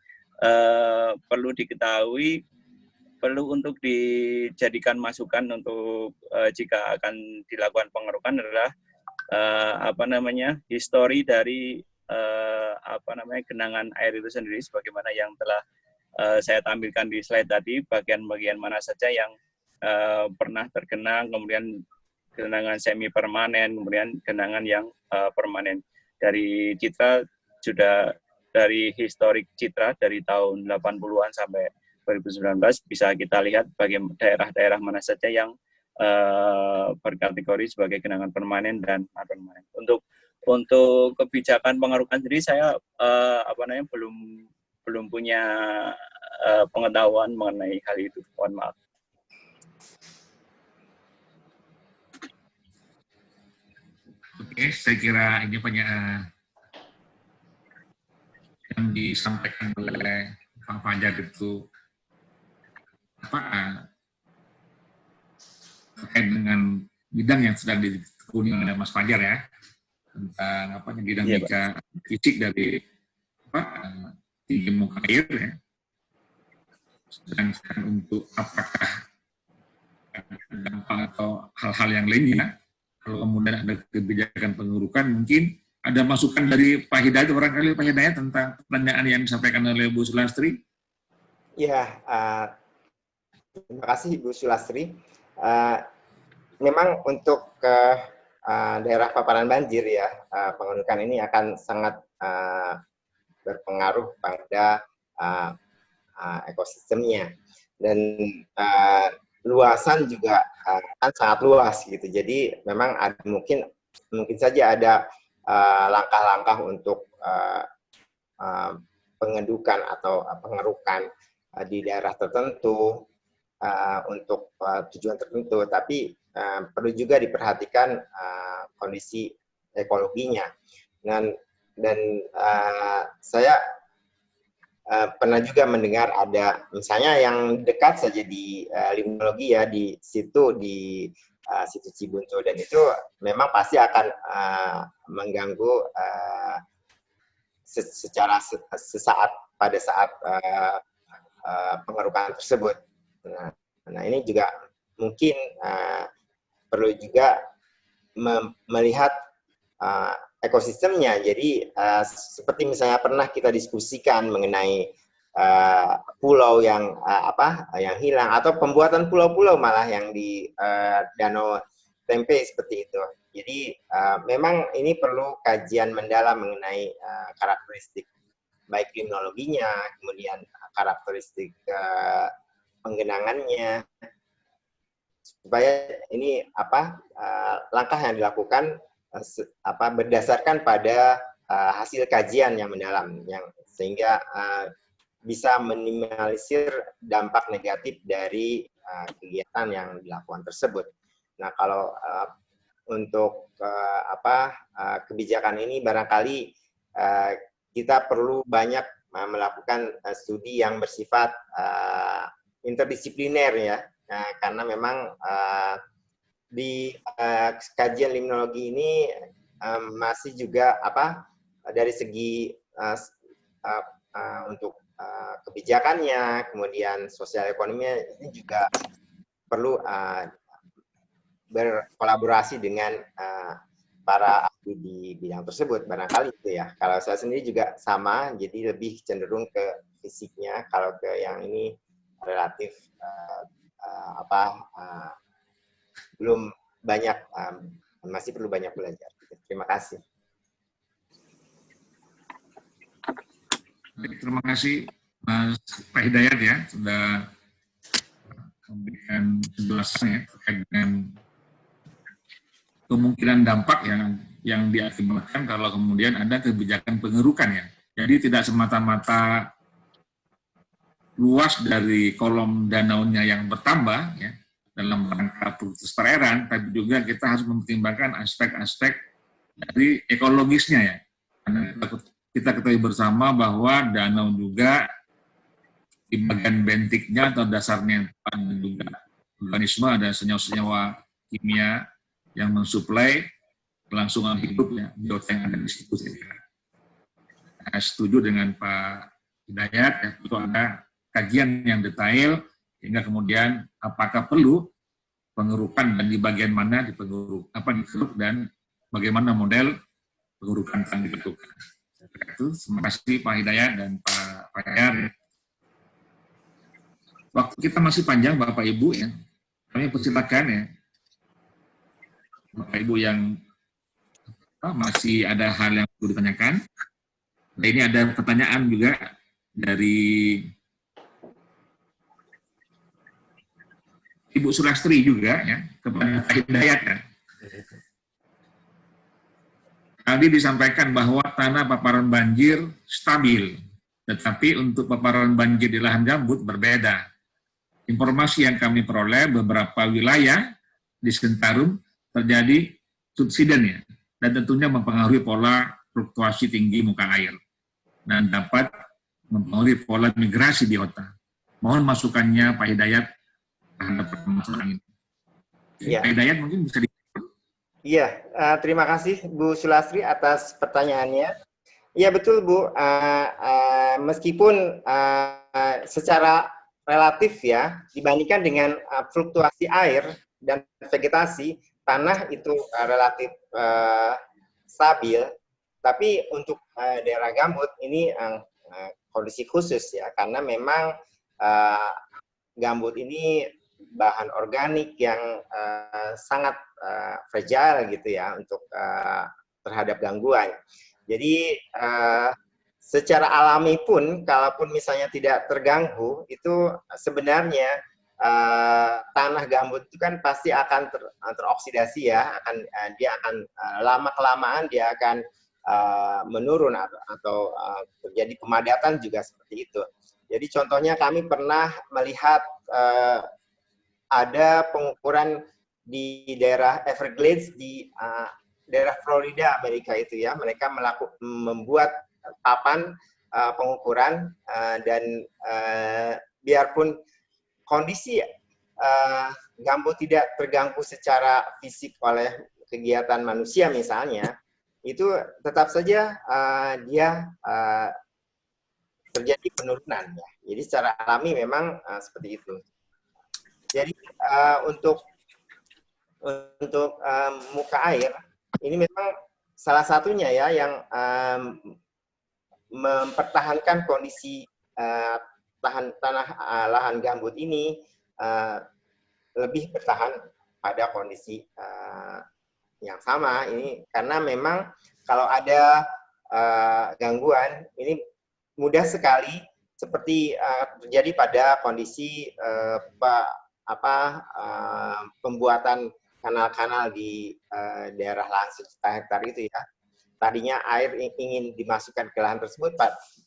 perlu diketahui, perlu untuk dijadikan masukan untuk jika akan dilakukan pengerukan adalah histori dari genangan air itu sendiri, sebagaimana yang telah saya tampilkan di slide tadi, bagian-bagian mana saja yang pernah tergenang, kemudian genangan semi permanen, kemudian genangan yang permanen. Dari Citra sudah dari historik Citra dari tahun 80-an sampai 2019 bisa kita lihat bagaimana daerah-daerah mana saja yang berkategori sebagai genangan permanen dan non permanen. Untuk kebijakan pengerukan sendiri saya belum punya pengetahuan mengenai hal itu. Mohon maaf. Oke, saya kira ini banyak yang disampaikan oleh Pak Fajar itu terkait dengan bidang yang sedang ditekuni oleh Mas Fajar ya, tentang dinamika fisik dari tinggi muka air ya. Sedangkan untuk apakah dampak atau hal-hal yang lainnya, kalau kemudian ada kebijakan pengurukan, mungkin ada masukan dari Pak Hidayat, barangkali Pak Hidayat, tentang pertanyaan yang disampaikan oleh Bu Sulastri. Ya, terima kasih Bu Sulastri. Memang untuk daerah paparan banjir ya, pengerukan ini akan sangat berpengaruh pada ekosistemnya, dan luasan juga kan sangat luas gitu. Jadi memang ada mungkin saja ada langkah-langkah untuk pengedukan atau pengerukan di daerah tertentu untuk tujuan tertentu, tapi perlu juga diperhatikan kondisi ekologinya. Dan saya pernah juga mendengar ada misalnya yang dekat saja di limnologi ya, di situ Cibuntu, dan itu memang pasti akan mengganggu secara sesaat pada saat pengerukan tersebut. Nah ini juga mungkin perlu juga melihat ekosistemnya. Jadi seperti misalnya pernah kita diskusikan mengenai pulau yang yang hilang, atau pembuatan pulau-pulau malah yang di Danau Tempe seperti itu. Jadi memang ini perlu kajian mendalam mengenai karakteristik baik limnologinya, kemudian karakteristik penggenangannya, supaya ini langkah yang dilakukan berdasarkan pada hasil kajian yang mendalam, yang sehingga bisa minimalisir dampak negatif dari kegiatan yang dilakukan tersebut. Nah, kalau untuk kebijakan ini barangkali kita perlu banyak melakukan studi yang bersifat interdisipliner ya, karena memang di kajian limnologi ini masih juga dari segi untuk kebijakannya, kemudian sosial ekonominya, ini juga perlu berkolaborasi dengan para ahli di bidang tersebut, barangkali itu ya. Kalau saya sendiri juga sama, jadi lebih cenderung ke fisiknya, kalau ke yang ini relatif belum banyak, masih perlu banyak belajar. Terima kasih. Terima kasih Mas Pak Hidayat ya, sudah memberikan penjelasan ya terkait dengan kemungkinan dampak yang diakibatkan kalau kemudian ada kebijakan pengerukan ya. Jadi tidak semata-mata luas dari kolom danaunya yang bertambah ya dalam rangka produktivitas perairan, tapi juga kita harus mempertimbangkan aspek-aspek dari ekologisnya ya. Karena kita ketahui bersama bahwa danau juga di bagian bentiknya atau dasarnya ada juga organisme, ada senyawa-senyawa kimia yang mensuplai kelangsungan hidup ya, biota yang ada di situ. Saya setuju dengan Pak Hidayat ya, itu ada kajian yang detail sehingga kemudian apakah perlu pengerukan dan di bagian mana dikeruk dan bagaimana model pengerukan yang dilakukan. Itu terima kasih Pak Hidayat dan Pak Fajar. Waktu kita masih panjang Bapak Ibu ya, kami persilakan ya. Bapak Ibu yang masih ada hal yang perlu ditanyakan. Nah, ini ada pertanyaan juga dari Ibu Sulastri juga ya kepada Pak Hidayat ya. Tadi disampaikan bahwa tanah paparan banjir stabil, tetapi untuk paparan banjir di lahan gambut berbeda. Informasi yang kami peroleh, beberapa wilayah di Sentarum terjadi subsiden ya, dan tentunya mempengaruhi pola fluktuasi tinggi muka air dan dapat mempengaruhi pola migrasi biota. Mohon masukannya Pak Hidayat terhadap permasalahan ini. Ya. Pak Hidayat mungkin bisa Iya, terima kasih Bu Sulastri atas pertanyaannya. Iya betul Bu, meskipun secara relatif ya dibandingkan dengan fluktuasi air dan vegetasi, tanah itu relatif stabil, tapi untuk daerah gambut ini kondisi khusus ya, karena memang gambut ini bahan organik yang sangat fragile gitu ya untuk terhadap gangguan. Jadi secara alami pun, kalaupun misalnya tidak terganggu, itu sebenarnya tanah gambut itu kan pasti akan teroksidasi ya, dia akan lama kelamaan dia akan menurun atau terjadi pemadatan juga seperti itu. Jadi contohnya kami pernah melihat ada pengukuran di daerah Everglades di daerah Florida Amerika itu ya, mereka membuat papan pengukuran dan biarpun kondisi gambut tidak terganggu secara fisik oleh kegiatan manusia misalnya, itu tetap saja dia terjadi penurunan ya. Jadi secara alami memang seperti itu. Jadi untuk muka air ini memang salah satunya ya yang mempertahankan kondisi lahan gambut ini lebih bertahan pada kondisi yang sama ini, karena memang kalau ada gangguan ini mudah sekali seperti terjadi pada kondisi pembuatan kanal-kanal di daerah lahan sejuta hektar itu ya. Tadinya air ingin dimasukkan ke lahan tersebut,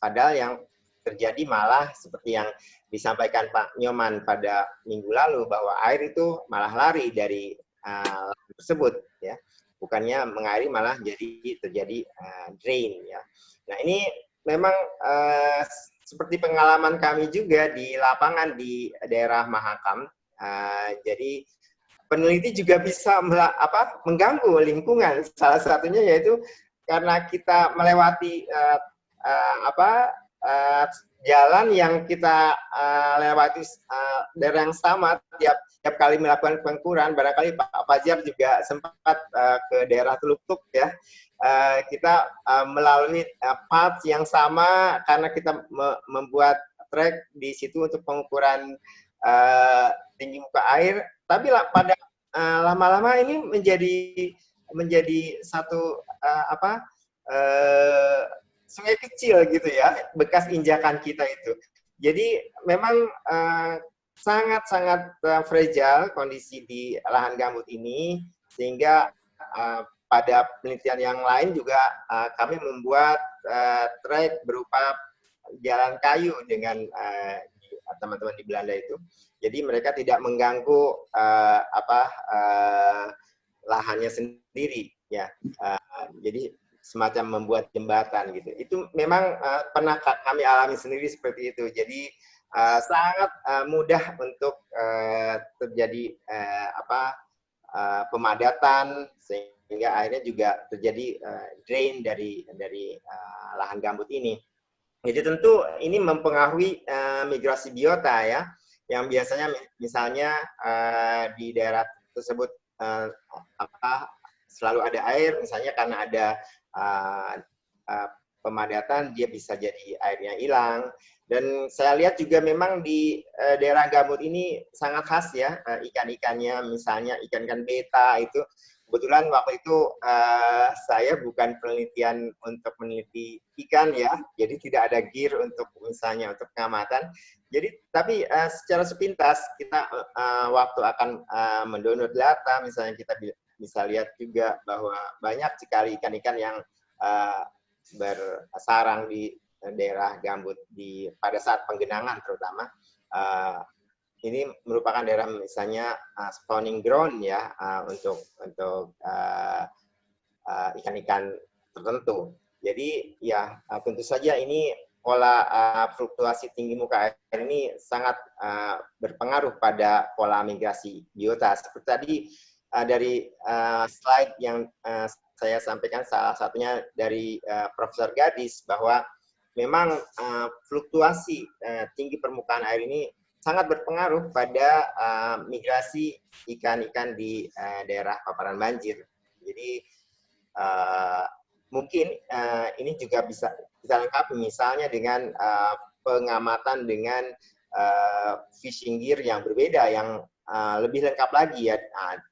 padahal yang terjadi malah seperti yang disampaikan Pak Nyoman pada minggu lalu, bahwa air itu malah lari dari lahan tersebut ya, bukannya mengairi malah jadi terjadi drain ya. Nah ini memang seperti pengalaman kami juga di lapangan di daerah Mahakam. Jadi peneliti juga bisa mengganggu lingkungan. Salah satunya yaitu karena kita melewati jalan yang kita lewati daerah yang sama tiap kali melakukan pengukuran. Barangkali Pak Fajar juga sempat ke daerah Teluk-Tuk ya. Kita melalui path yang sama karena kita membuat trek di situ untuk pengukuran tinggi muka air, tapi pada lama-lama ini menjadi satu sungai kecil gitu ya, bekas injakan kita itu. Jadi memang sangat-sangat fragile kondisi di lahan gambut ini, sehingga pada penelitian yang lain juga kami membuat trek berupa jalan kayu dengan teman-teman di Belanda itu. Jadi mereka tidak mengganggu lahannya sendiri ya. Jadi semacam membuat jembatan gitu. Itu memang pernah kami alami sendiri seperti itu. Jadi sangat mudah untuk terjadi pemadatan, sehingga akhirnya juga terjadi drain dari lahan gambut ini. Jadi tentu ini mempengaruhi migrasi biota ya, yang biasanya misalnya di daerah tersebut selalu ada air, misalnya karena ada pemadatan dia bisa jadi airnya hilang. Dan saya lihat juga memang di daerah gambut ini sangat khas ya, ikan-ikannya, misalnya ikan-ikan beta itu. Kebetulan waktu itu saya bukan penelitian untuk meneliti ikan ya, jadi tidak ada gear untuk misalnya untuk pengamatan. Jadi tapi secara sepintas kita waktu akan mendownload data, misalnya kita bisa lihat juga bahwa banyak sekali ikan-ikan yang bersarang di daerah gambut pada saat penggenangan terutama. Ini merupakan daerah misalnya spawning ground ya untuk ikan-ikan tertentu. Jadi ya tentu saja ini pola fluktuasi tinggi muka air ini sangat berpengaruh pada pola migrasi biota. Seperti tadi dari slide yang saya sampaikan, salah satunya dari Profesor Gadis, bahwa memang fluktuasi tinggi permukaan air ini sangat berpengaruh pada migrasi ikan-ikan di daerah paparan banjir. Jadi mungkin ini juga bisa kita lengkapi misalnya dengan pengamatan dengan fishing gear yang berbeda, yang lebih lengkap lagi ya,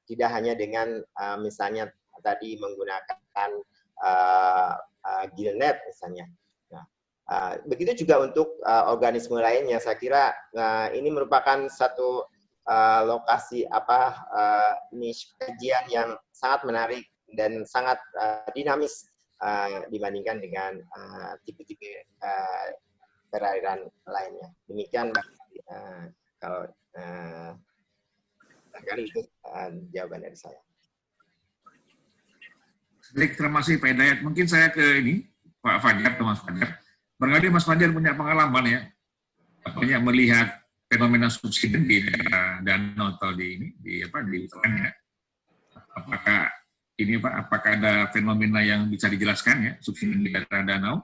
tidak hanya dengan misalnya tadi menggunakan gill net misalnya. Begitu juga untuk organisme lainnya. Saya kira ini merupakan satu lokasi niche kajian yang sangat menarik dan sangat dinamis dibandingkan dengan tipe-tipe perairan lainnya. Demikian kalau barangkali itu jawaban dari saya. Baik, terima kasih Pak Hidayat. Mungkin saya ke ini Pak Fajar atau Mas Fajar. Barangkali Mas Fajar punya pengalaman ya, banyak melihat fenomena subsiden di daerah danau atau di hutannya. Apakah ini Pak, apakah ada fenomena yang bisa dijelaskan ya, subsiden di daerah danau,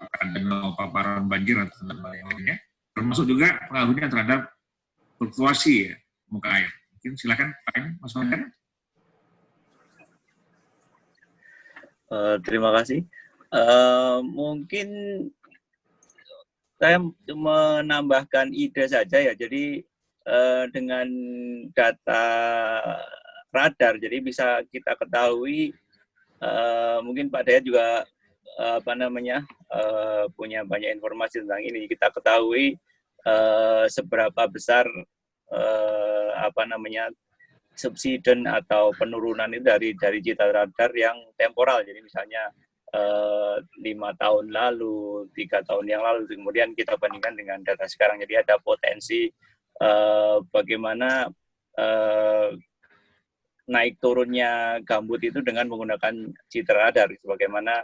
apakah danau paparan banjir atau yang lainnya, termasuk juga pengaruhnya terhadap fluktuasi ya, muka air. Mungkin silakan Pak Mas Fajar. Terima kasih. Mungkin saya menambahkan ide saja ya. Jadi dengan data radar, jadi bisa kita ketahui. Mungkin Pak Dayat juga punya banyak informasi tentang ini. Kita ketahui seberapa besar subsiden atau penurunan itu dari citra radar yang temporal. Jadi misalnya 5 tahun lalu, 3 tahun yang lalu, kemudian kita bandingkan dengan data sekarang. Jadi ada potensi bagaimana naik turunnya gambut itu dengan menggunakan citra radar. Sebagaimana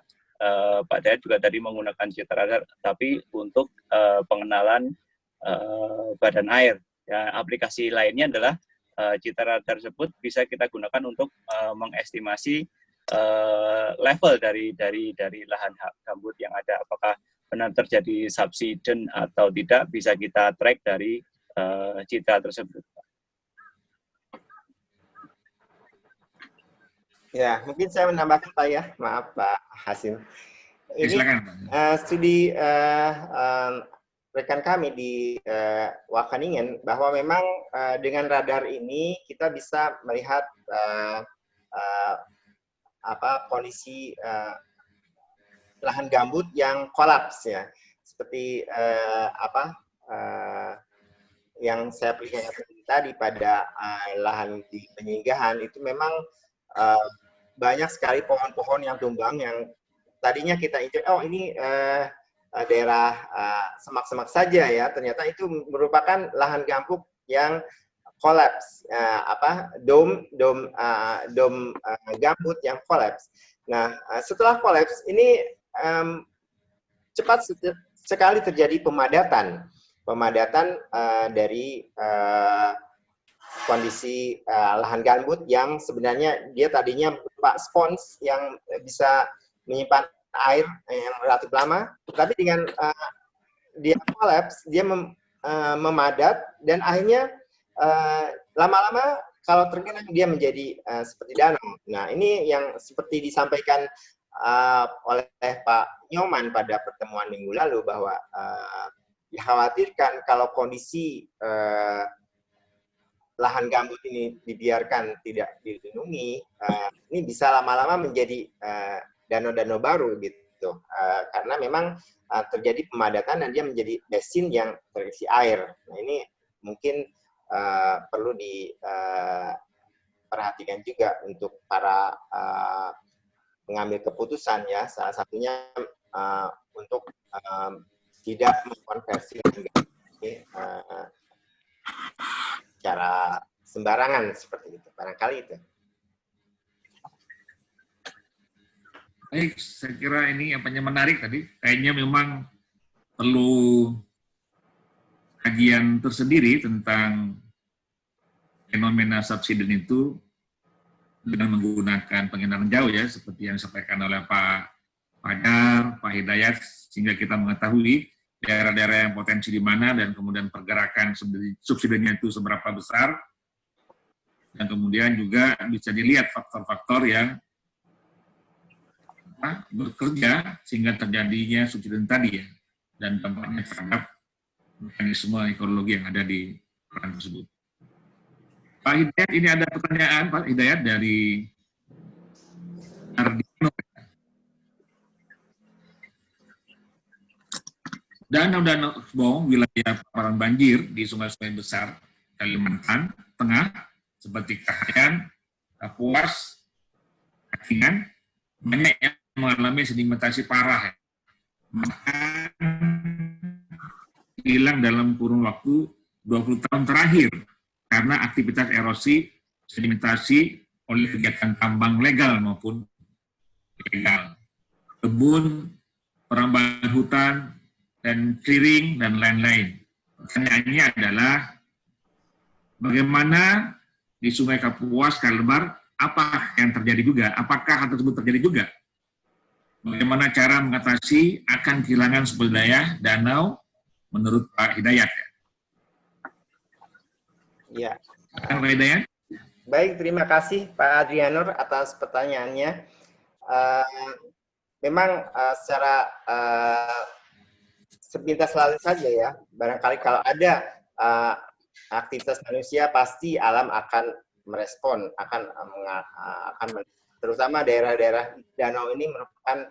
Pak Dayat juga tadi menggunakan citra radar, tapi untuk pengenalan badan air. Ya, aplikasi lainnya adalah citra radar tersebut bisa kita gunakan untuk mengestimasi level dari lahan gambut yang ada, apakah benar terjadi subsiden atau tidak, bisa kita track dari citra tersebut. Ya, mungkin saya menambahkan Pak ya, maaf Pak Hasim. Ini studi rekan kami di Wageningen bahwa memang dengan radar ini kita bisa melihat kondisi lahan gambut yang kolaps ya, seperti yang saya perlihatkan tadi pada lahan di penyinggahan itu memang banyak sekali pohon-pohon yang tumbang yang tadinya kita ini daerah semak-semak saja ya, ternyata itu merupakan lahan gambut yang kolaps, dom gambut yang kolaps. Nah, setelah kolaps ini cepat sekali terjadi pemadatan dari kondisi lahan gambut yang sebenarnya dia tadinya berupa spons yang bisa menyimpan air yang relatif lama, tapi dengan dia kolaps, dia memadat dan akhirnya lama-lama kalau tergenang dia menjadi seperti danau. Nah, ini yang seperti disampaikan oleh Pak Nyoman pada pertemuan minggu lalu bahwa dikhawatirkan kalau kondisi lahan gambut ini dibiarkan tidak dilindungi, ini bisa lama-lama menjadi danau-danau baru gitu, karena memang terjadi pemadatan dan dia menjadi basin yang terisi air. Nah, ini mungkin perlu diperhatikan juga untuk para pengambil keputusan ya, salah satunya untuk tidak mengkonversi secara sembarangan seperti itu, barangkali itu. Baik, saya kira ini apa yang menarik tadi. Kayaknya memang perlu kajian tersendiri tentang fenomena subsiden itu dengan menggunakan pengenalan jauh ya, seperti yang disampaikan oleh Pak Fajar, Pak Hidayat, sehingga kita mengetahui daerah-daerah yang potensi di mana dan kemudian pergerakan subsidinya itu seberapa besar, dan kemudian juga bisa dilihat faktor-faktor yang bekerja sehingga terjadinya subsidi tadi ya, dan dampaknya terhadap mekanisme ekologi yang ada di peran tersebut. Pak Hidayat, ini ada pertanyaan Pak Hidayat dari Ardino. Danau-danau wilayah paparan banjir di sungai-sungai besar Kalimantan Tengah seperti Kahayan, Kapuas, Katingan banyak yang mengalami sedimentasi parah, bahkan hilang dalam kurun waktu 20 tahun terakhir karena aktivitas erosi sedimentasi oleh kegiatan tambang legal maupun ilegal, kebun, perambahan hutan, dan clearing, dan lain-lain. Pertanyaannya adalah, bagaimana di Sungai Kapuas, Kalebar, apa yang terjadi juga? Apakah hal tersebut terjadi juga? Bagaimana cara mengatasi akan kehilangan sumber daya danau menurut Pak Hidayat? Ya. Pak Hidayat? Baik, terima kasih Pak Adrianur atas pertanyaannya. Memang secara sepintas lalu saja ya, barangkali kalau ada aktivitas manusia pasti alam akan merespon, akan terutama daerah-daerah danau ini merupakan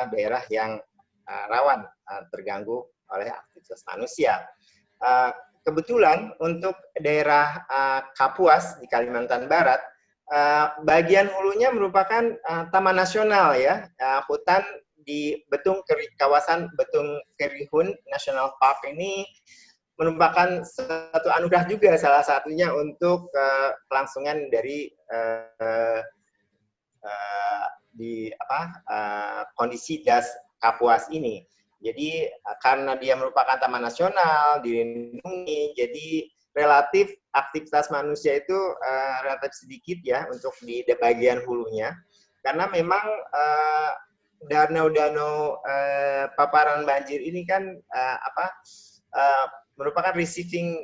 daerah yang rawan terganggu oleh aktivitas manusia. Kebetulan untuk daerah Kapuas di Kalimantan Barat, bagian hulunya merupakan taman nasional ya, hutan di kawasan Betung Kerihun National Park ini merupakan satu anugerah juga, salah satunya untuk kelangsungan dari kondisi das Kapuas ini. Jadi karena dia merupakan taman nasional, dilindungi, jadi relatif aktivitas manusia itu relatif sedikit ya untuk di bagian hulunya, karena memang danau-danau paparan banjir ini kan merupakan receiving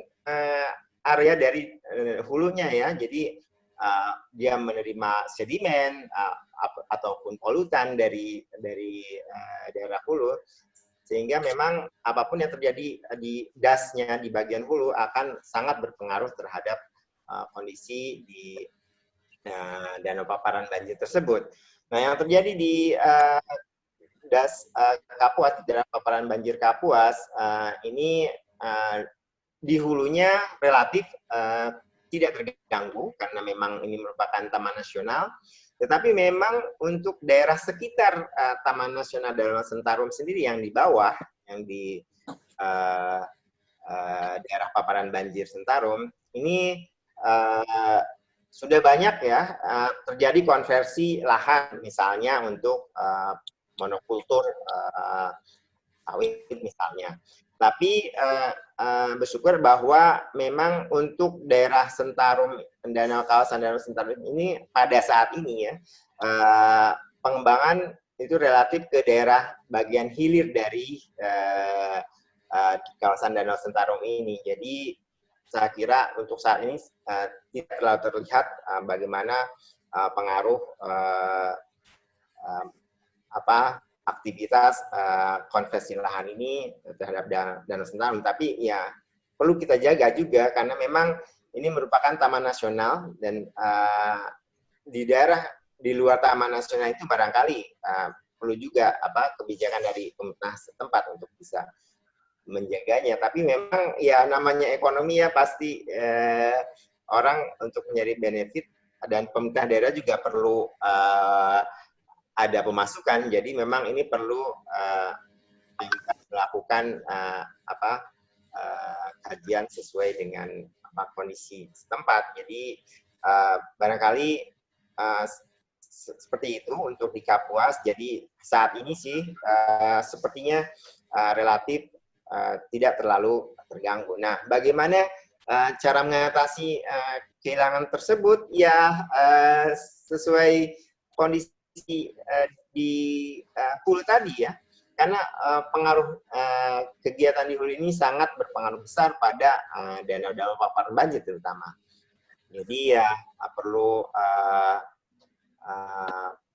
area dari hulunya ya, jadi dia menerima sedimen ataupun polutan dari daerah hulu, sehingga memang apapun yang terjadi di dasnya di bagian hulu akan sangat berpengaruh terhadap kondisi di danau paparan banjir tersebut. Nah, yang terjadi di das Kapuas, di daerah paparan banjir Kapuas, ini di hulunya relatif tidak terganggu karena memang ini merupakan taman nasional. Tetapi memang untuk daerah sekitar Taman Nasional Danau Sentarum sendiri yang di bawah, yang di daerah paparan banjir Sentarum, ini sudah banyak ya terjadi konversi lahan, misalnya untuk monokultur sawit misalnya. Tapi bersyukur bahwa memang untuk daerah Sentarum, kawasan Danau Sentarum ini pada saat ini ya, pengembangan itu relatif ke daerah bagian hilir dari kawasan Danau Sentarum ini. Jadi saya kira untuk saat ini tidak terlalu terlihat bagaimana pengaruh aktivitas konversi lahan ini terhadap Danau Sentarum. Tapi ya perlu kita jaga juga karena memang ini merupakan taman nasional dan di daerah di luar taman nasional itu barangkali perlu juga kebijakan dari pemerintah setempat untuk bisa menjaganya. Tapi memang ya namanya ekonomi ya pasti orang untuk mencari benefit dan pemerintah daerah juga perlu ada pemasukan. Jadi memang ini perlu melakukan kajian sesuai dengan kondisi setempat. Jadi barangkali seperti itu untuk di Kapuas. Jadi saat ini sih sepertinya relatif tidak terlalu terganggu. Nah, bagaimana cara mengatasi kehilangan tersebut? Ya sesuai kondisi di hulu tadi ya, karena pengaruh kegiatan di hulu ini sangat berpengaruh besar pada danau-danau paparan banjir terutama. Jadi ya perlu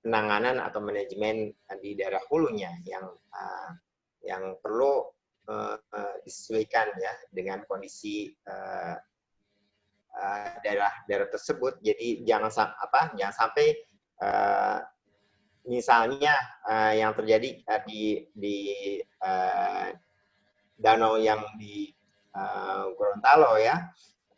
penanganan atau manajemen di daerah hulunya yang perlu disesuaikan ya dengan kondisi daerah tersebut. Jadi jangan sampai misalnya yang terjadi di danau yang di Gorontalo ya,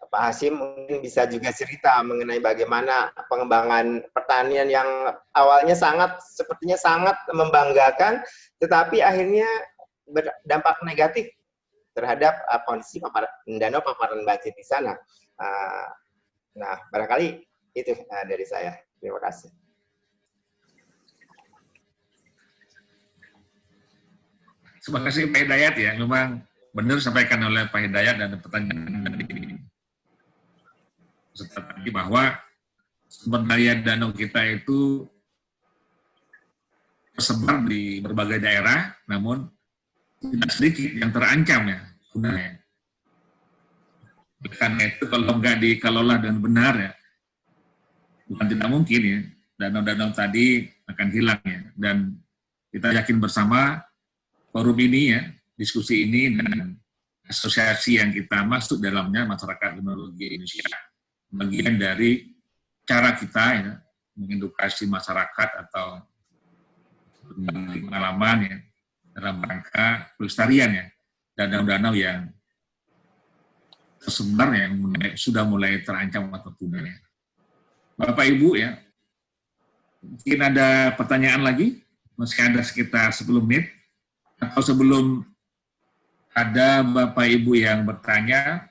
Pak Hasyim mungkin bisa juga cerita mengenai bagaimana pengembangan pertanian yang awalnya sepertinya sangat membanggakan, tetapi akhirnya berdampak negatif terhadap kondisi danau paparan banjir di sana. Nah, barangkali itu dari saya. Terima kasih. Terima kasih Pak Hidayat ya, memang benar sampaikan oleh Pak Hidayat dan pertanyaan dari peserta tadi bahwa sumber daya danau kita itu tersebar di berbagai daerah, namun tidak sedikit yang terancam ya gunanya. Karena itu kalau nggak dikelola dengan benar ya, bukan tidak mungkin ya, danau-danau tadi akan hilang ya. Dan kita yakin bersama forum ini ya, diskusi ini dan asosiasi yang kita masuk dalamnya, Masyarakat Limnologi Indonesia, bagian dari cara kita ya, mengedukasi masyarakat atau pengalaman ya, dalam rangka pelestarian ya, danau-danau yang tersebar yang sudah mulai terancam atau punah ya. Bapak Ibu ya, mungkin ada pertanyaan lagi, masih ada sekitar 10 menit, atau sebelum ada Bapak Ibu yang bertanya,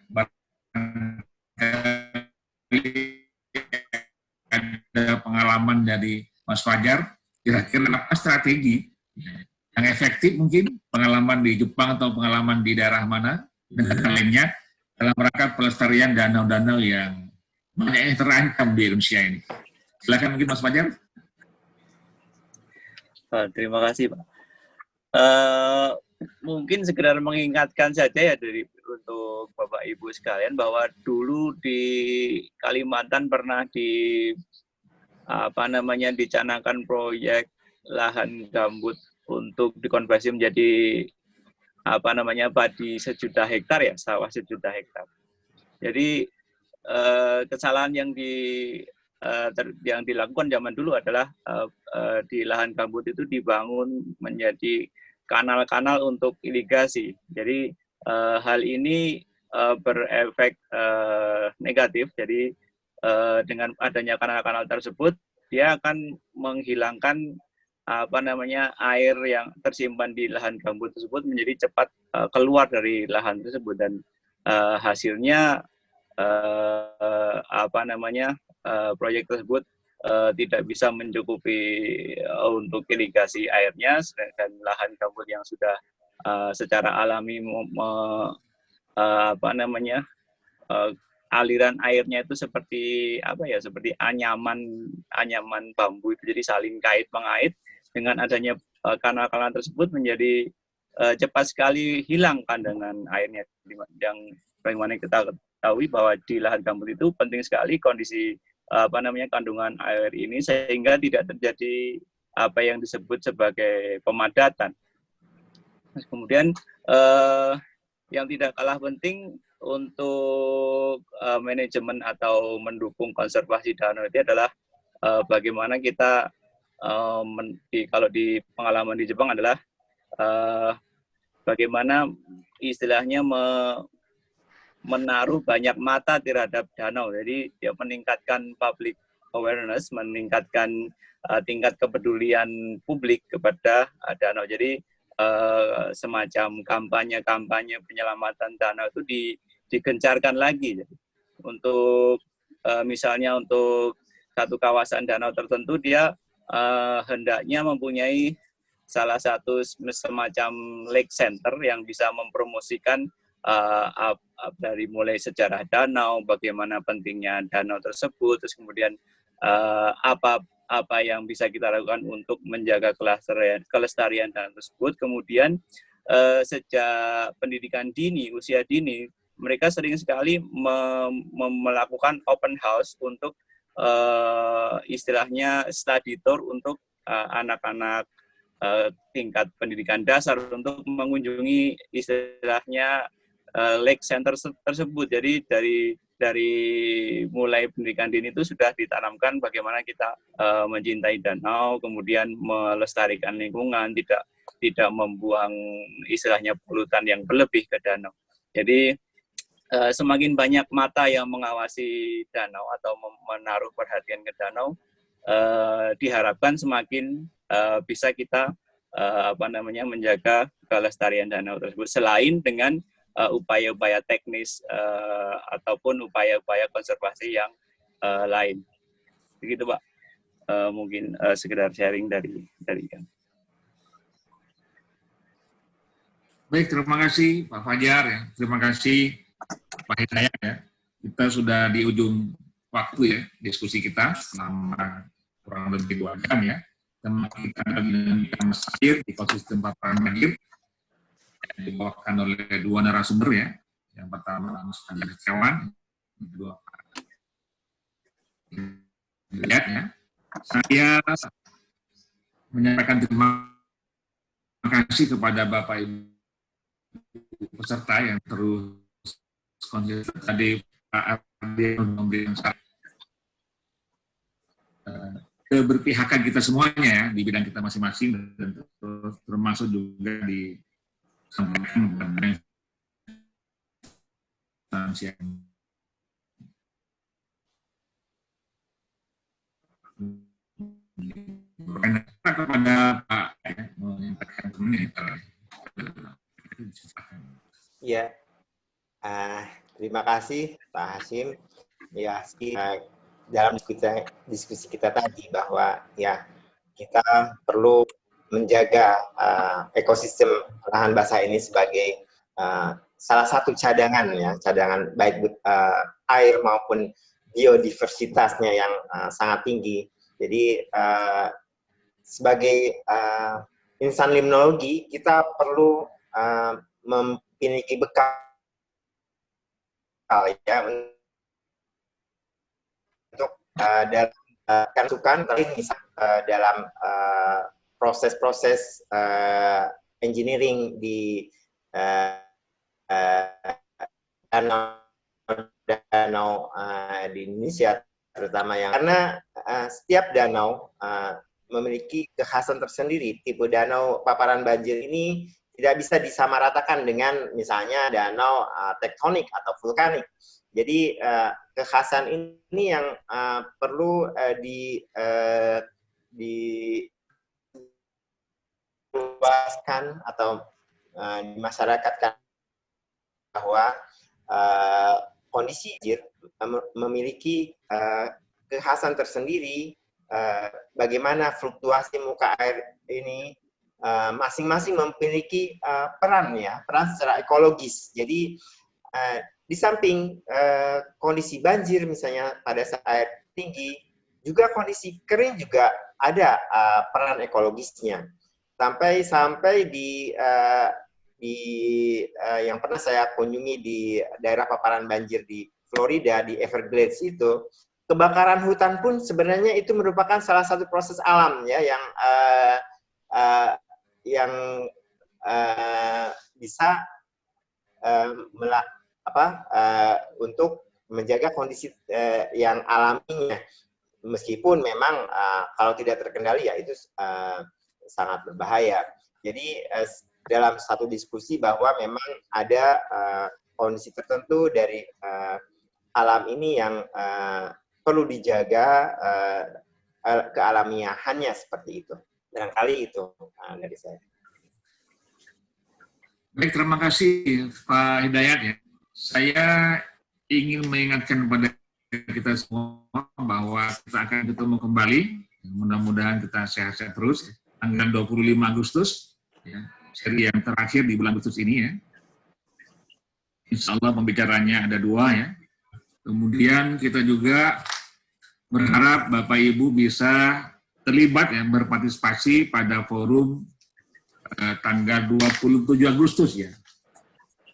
ada pengalaman dari Mas Fajar, kira-kira apa strategi yang efektif mungkin, pengalaman di Jepang atau pengalaman di daerah mana, dengan lainnya, dalam rangka pelestarian danau-danau yang banyak yang terancam di Indonesia ini. Silakan mungkin Mas Fajar. Terima kasih Pak. Mungkin sekedar mengingatkan saja ya untuk Bapak Ibu sekalian bahwa dulu di Kalimantan pernah dicanangkan proyek lahan gambut untuk dikonversi menjadi padi 1 juta hektar ya, sawah 1 juta hektar. Jadi kesalahan yang dilakukan zaman dulu adalah di lahan gambut itu dibangun menjadi kanal-kanal untuk irigasi. Jadi hal ini berefek negatif. Jadi dengan adanya kanal-kanal tersebut, dia akan menghilangkan air yang tersimpan di lahan gambut tersebut menjadi cepat keluar dari lahan tersebut, dan hasilnya proyek tersebut tidak bisa mencukupi untuk irigasi airnya, sedangkan lahan gambut yang sudah secara alami aliran airnya itu seperti seperti anyaman bambu itu, jadi saling kait mengait. Dengan adanya kanal-kanal tersebut menjadi cepat sekali hilang kandungan airnya, yang bagaimana kita ketahui bahwa di lahan gambut itu penting sekali kondisi kandungan air ini, sehingga tidak terjadi apa yang disebut sebagai pemadatan. Kemudian yang tidak kalah penting untuk manajemen atau mendukung konservasi danau itu adalah bagaimana kita kalau di pengalaman di Jepang adalah bagaimana istilahnya menaruh banyak mata terhadap danau. Jadi dia meningkatkan public awareness, meningkatkan tingkat kepedulian publik kepada danau. Jadi semacam kampanye penyelamatan danau itu digencarkan lagi. Jadi, untuk misalnya untuk satu kawasan danau tertentu dia hendaknya mempunyai salah satu semacam lake center yang bisa mempromosikan dari mulai sejarah danau, bagaimana pentingnya danau tersebut, terus kemudian apa yang bisa kita lakukan untuk menjaga kelestarian danau tersebut. Kemudian sejak pendidikan dini, usia dini, mereka sering sekali melakukan open house untuk istilahnya study tour untuk anak-anak tingkat pendidikan dasar untuk mengunjungi istilahnya lake center tersebut. Jadi dari mulai pendidikan dini itu sudah ditanamkan bagaimana kita mencintai danau, kemudian melestarikan lingkungan, tidak membuang istilahnya polutan yang berlebih ke danau. Jadi semakin banyak mata yang mengawasi danau atau menaruh perhatian ke danau, diharapkan semakin bisa kita menjaga kelestarian danau tersebut, selain dengan upaya-upaya teknis ataupun upaya-upaya konservasi yang lain. Begitu, Pak. Mungkin sekedar sharing dari kami. Baik, terima kasih Pak Fajar ya. Terima kasih Pak Hidayat ya. Kita sudah di ujung waktu ya diskusi kita selama kurang lebih 2 jam ya. Tema kita adalah dinamika air di ekosistem paparan banjir yang dibawakan oleh 2 narasumber ya. Yang pertama Mas Fajar Setiawan, yang kedua Pak Hidayat ya. Saya menyampaikan terima kasih kepada Bapak Ibu peserta yang terus konsisten tadi Pak Ardi memberikan keberpihakan kita semuanya ya, di bidang kita masing-masing, dan termasuk juga di sampaikan kepada Pak ya, menyampaikan komentar. Ya, terima kasih Pak Hasyim. Ya, dalam diskusi kita tadi bahwa ya kita perlu menjaga ekosistem lahan basah ini sebagai salah satu cadangan ya, cadangan baik air maupun biodiversitasnya yang sangat tinggi. Jadi sebagai insan limnologi kita perlu memiliki bekal ya untuk dalam proses-proses engineering di danau di Indonesia terutama, yang karena setiap danau memiliki kekhasan tersendiri. Tipe danau paparan banjir ini tidak bisa disamaratakan dengan misalnya danau tektonik atau vulkanik. Jadi kekhasan ini yang perlu diluaskan atau dimasyarakatkan bahwa kondisi banjir memiliki kekhasan tersendiri. Bagaimana fluktuasi muka air ini masing-masing memiliki peran secara ekologis. Jadi di samping kondisi banjir misalnya pada saat air tinggi, juga kondisi kering juga ada peran ekologisnya. Sampai di yang pernah saya kunjungi di daerah paparan banjir di Florida, di Everglades itu, kebakaran hutan pun sebenarnya itu merupakan salah satu proses alam ya yang bisa untuk menjaga kondisi yang alaminya, meskipun memang kalau tidak terkendali ya itu sangat berbahaya. Jadi dalam satu diskusi bahwa memang ada kondisi tertentu dari alam ini yang perlu dijaga kealamiahannya seperti itu. Barangkali itu dari saya. Baik, terima kasih Pak Hidayat ya. Saya ingin mengingatkan kepada kita semua bahwa kita akan ketemu kembali. Mudah-mudahan kita sehat-sehat terus. Tanggal 25 Agustus, ya, seri yang terakhir di bulan Agustus ini ya. Insya Allah pembicaranya ada 2 ya. Kemudian kita juga berharap Bapak Ibu bisa terlibat ya, berpartisipasi pada forum tanggal 27 Agustus ya,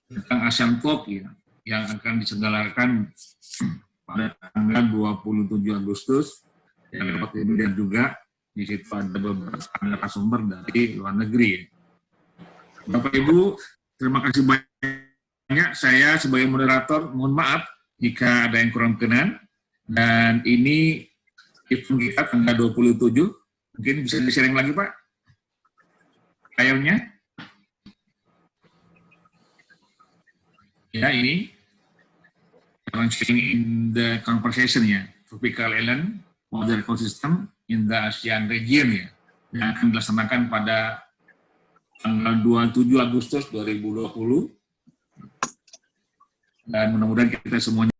tentang ASEAN Talk ya, yang akan diselenggarakan pada tanggal 27 Agustus, yang dapat dilihat juga di situ ada beberapa narasumber dari luar negeri. Bapak Ibu, terima kasih banyak. Saya sebagai moderator, mohon maaf jika ada yang kurang berkenan. Dan ini event kita tanggal 27, mungkin bisa di-sharing lagi Pak? Filenya. Ya, ini sharing in the conversation ya, Tropical Island Model Ecosystem in the ASEAN Region ya, yang akan dilaksanakan pada tanggal 27 Agustus 2020, dan mudah-mudahan kita semuanya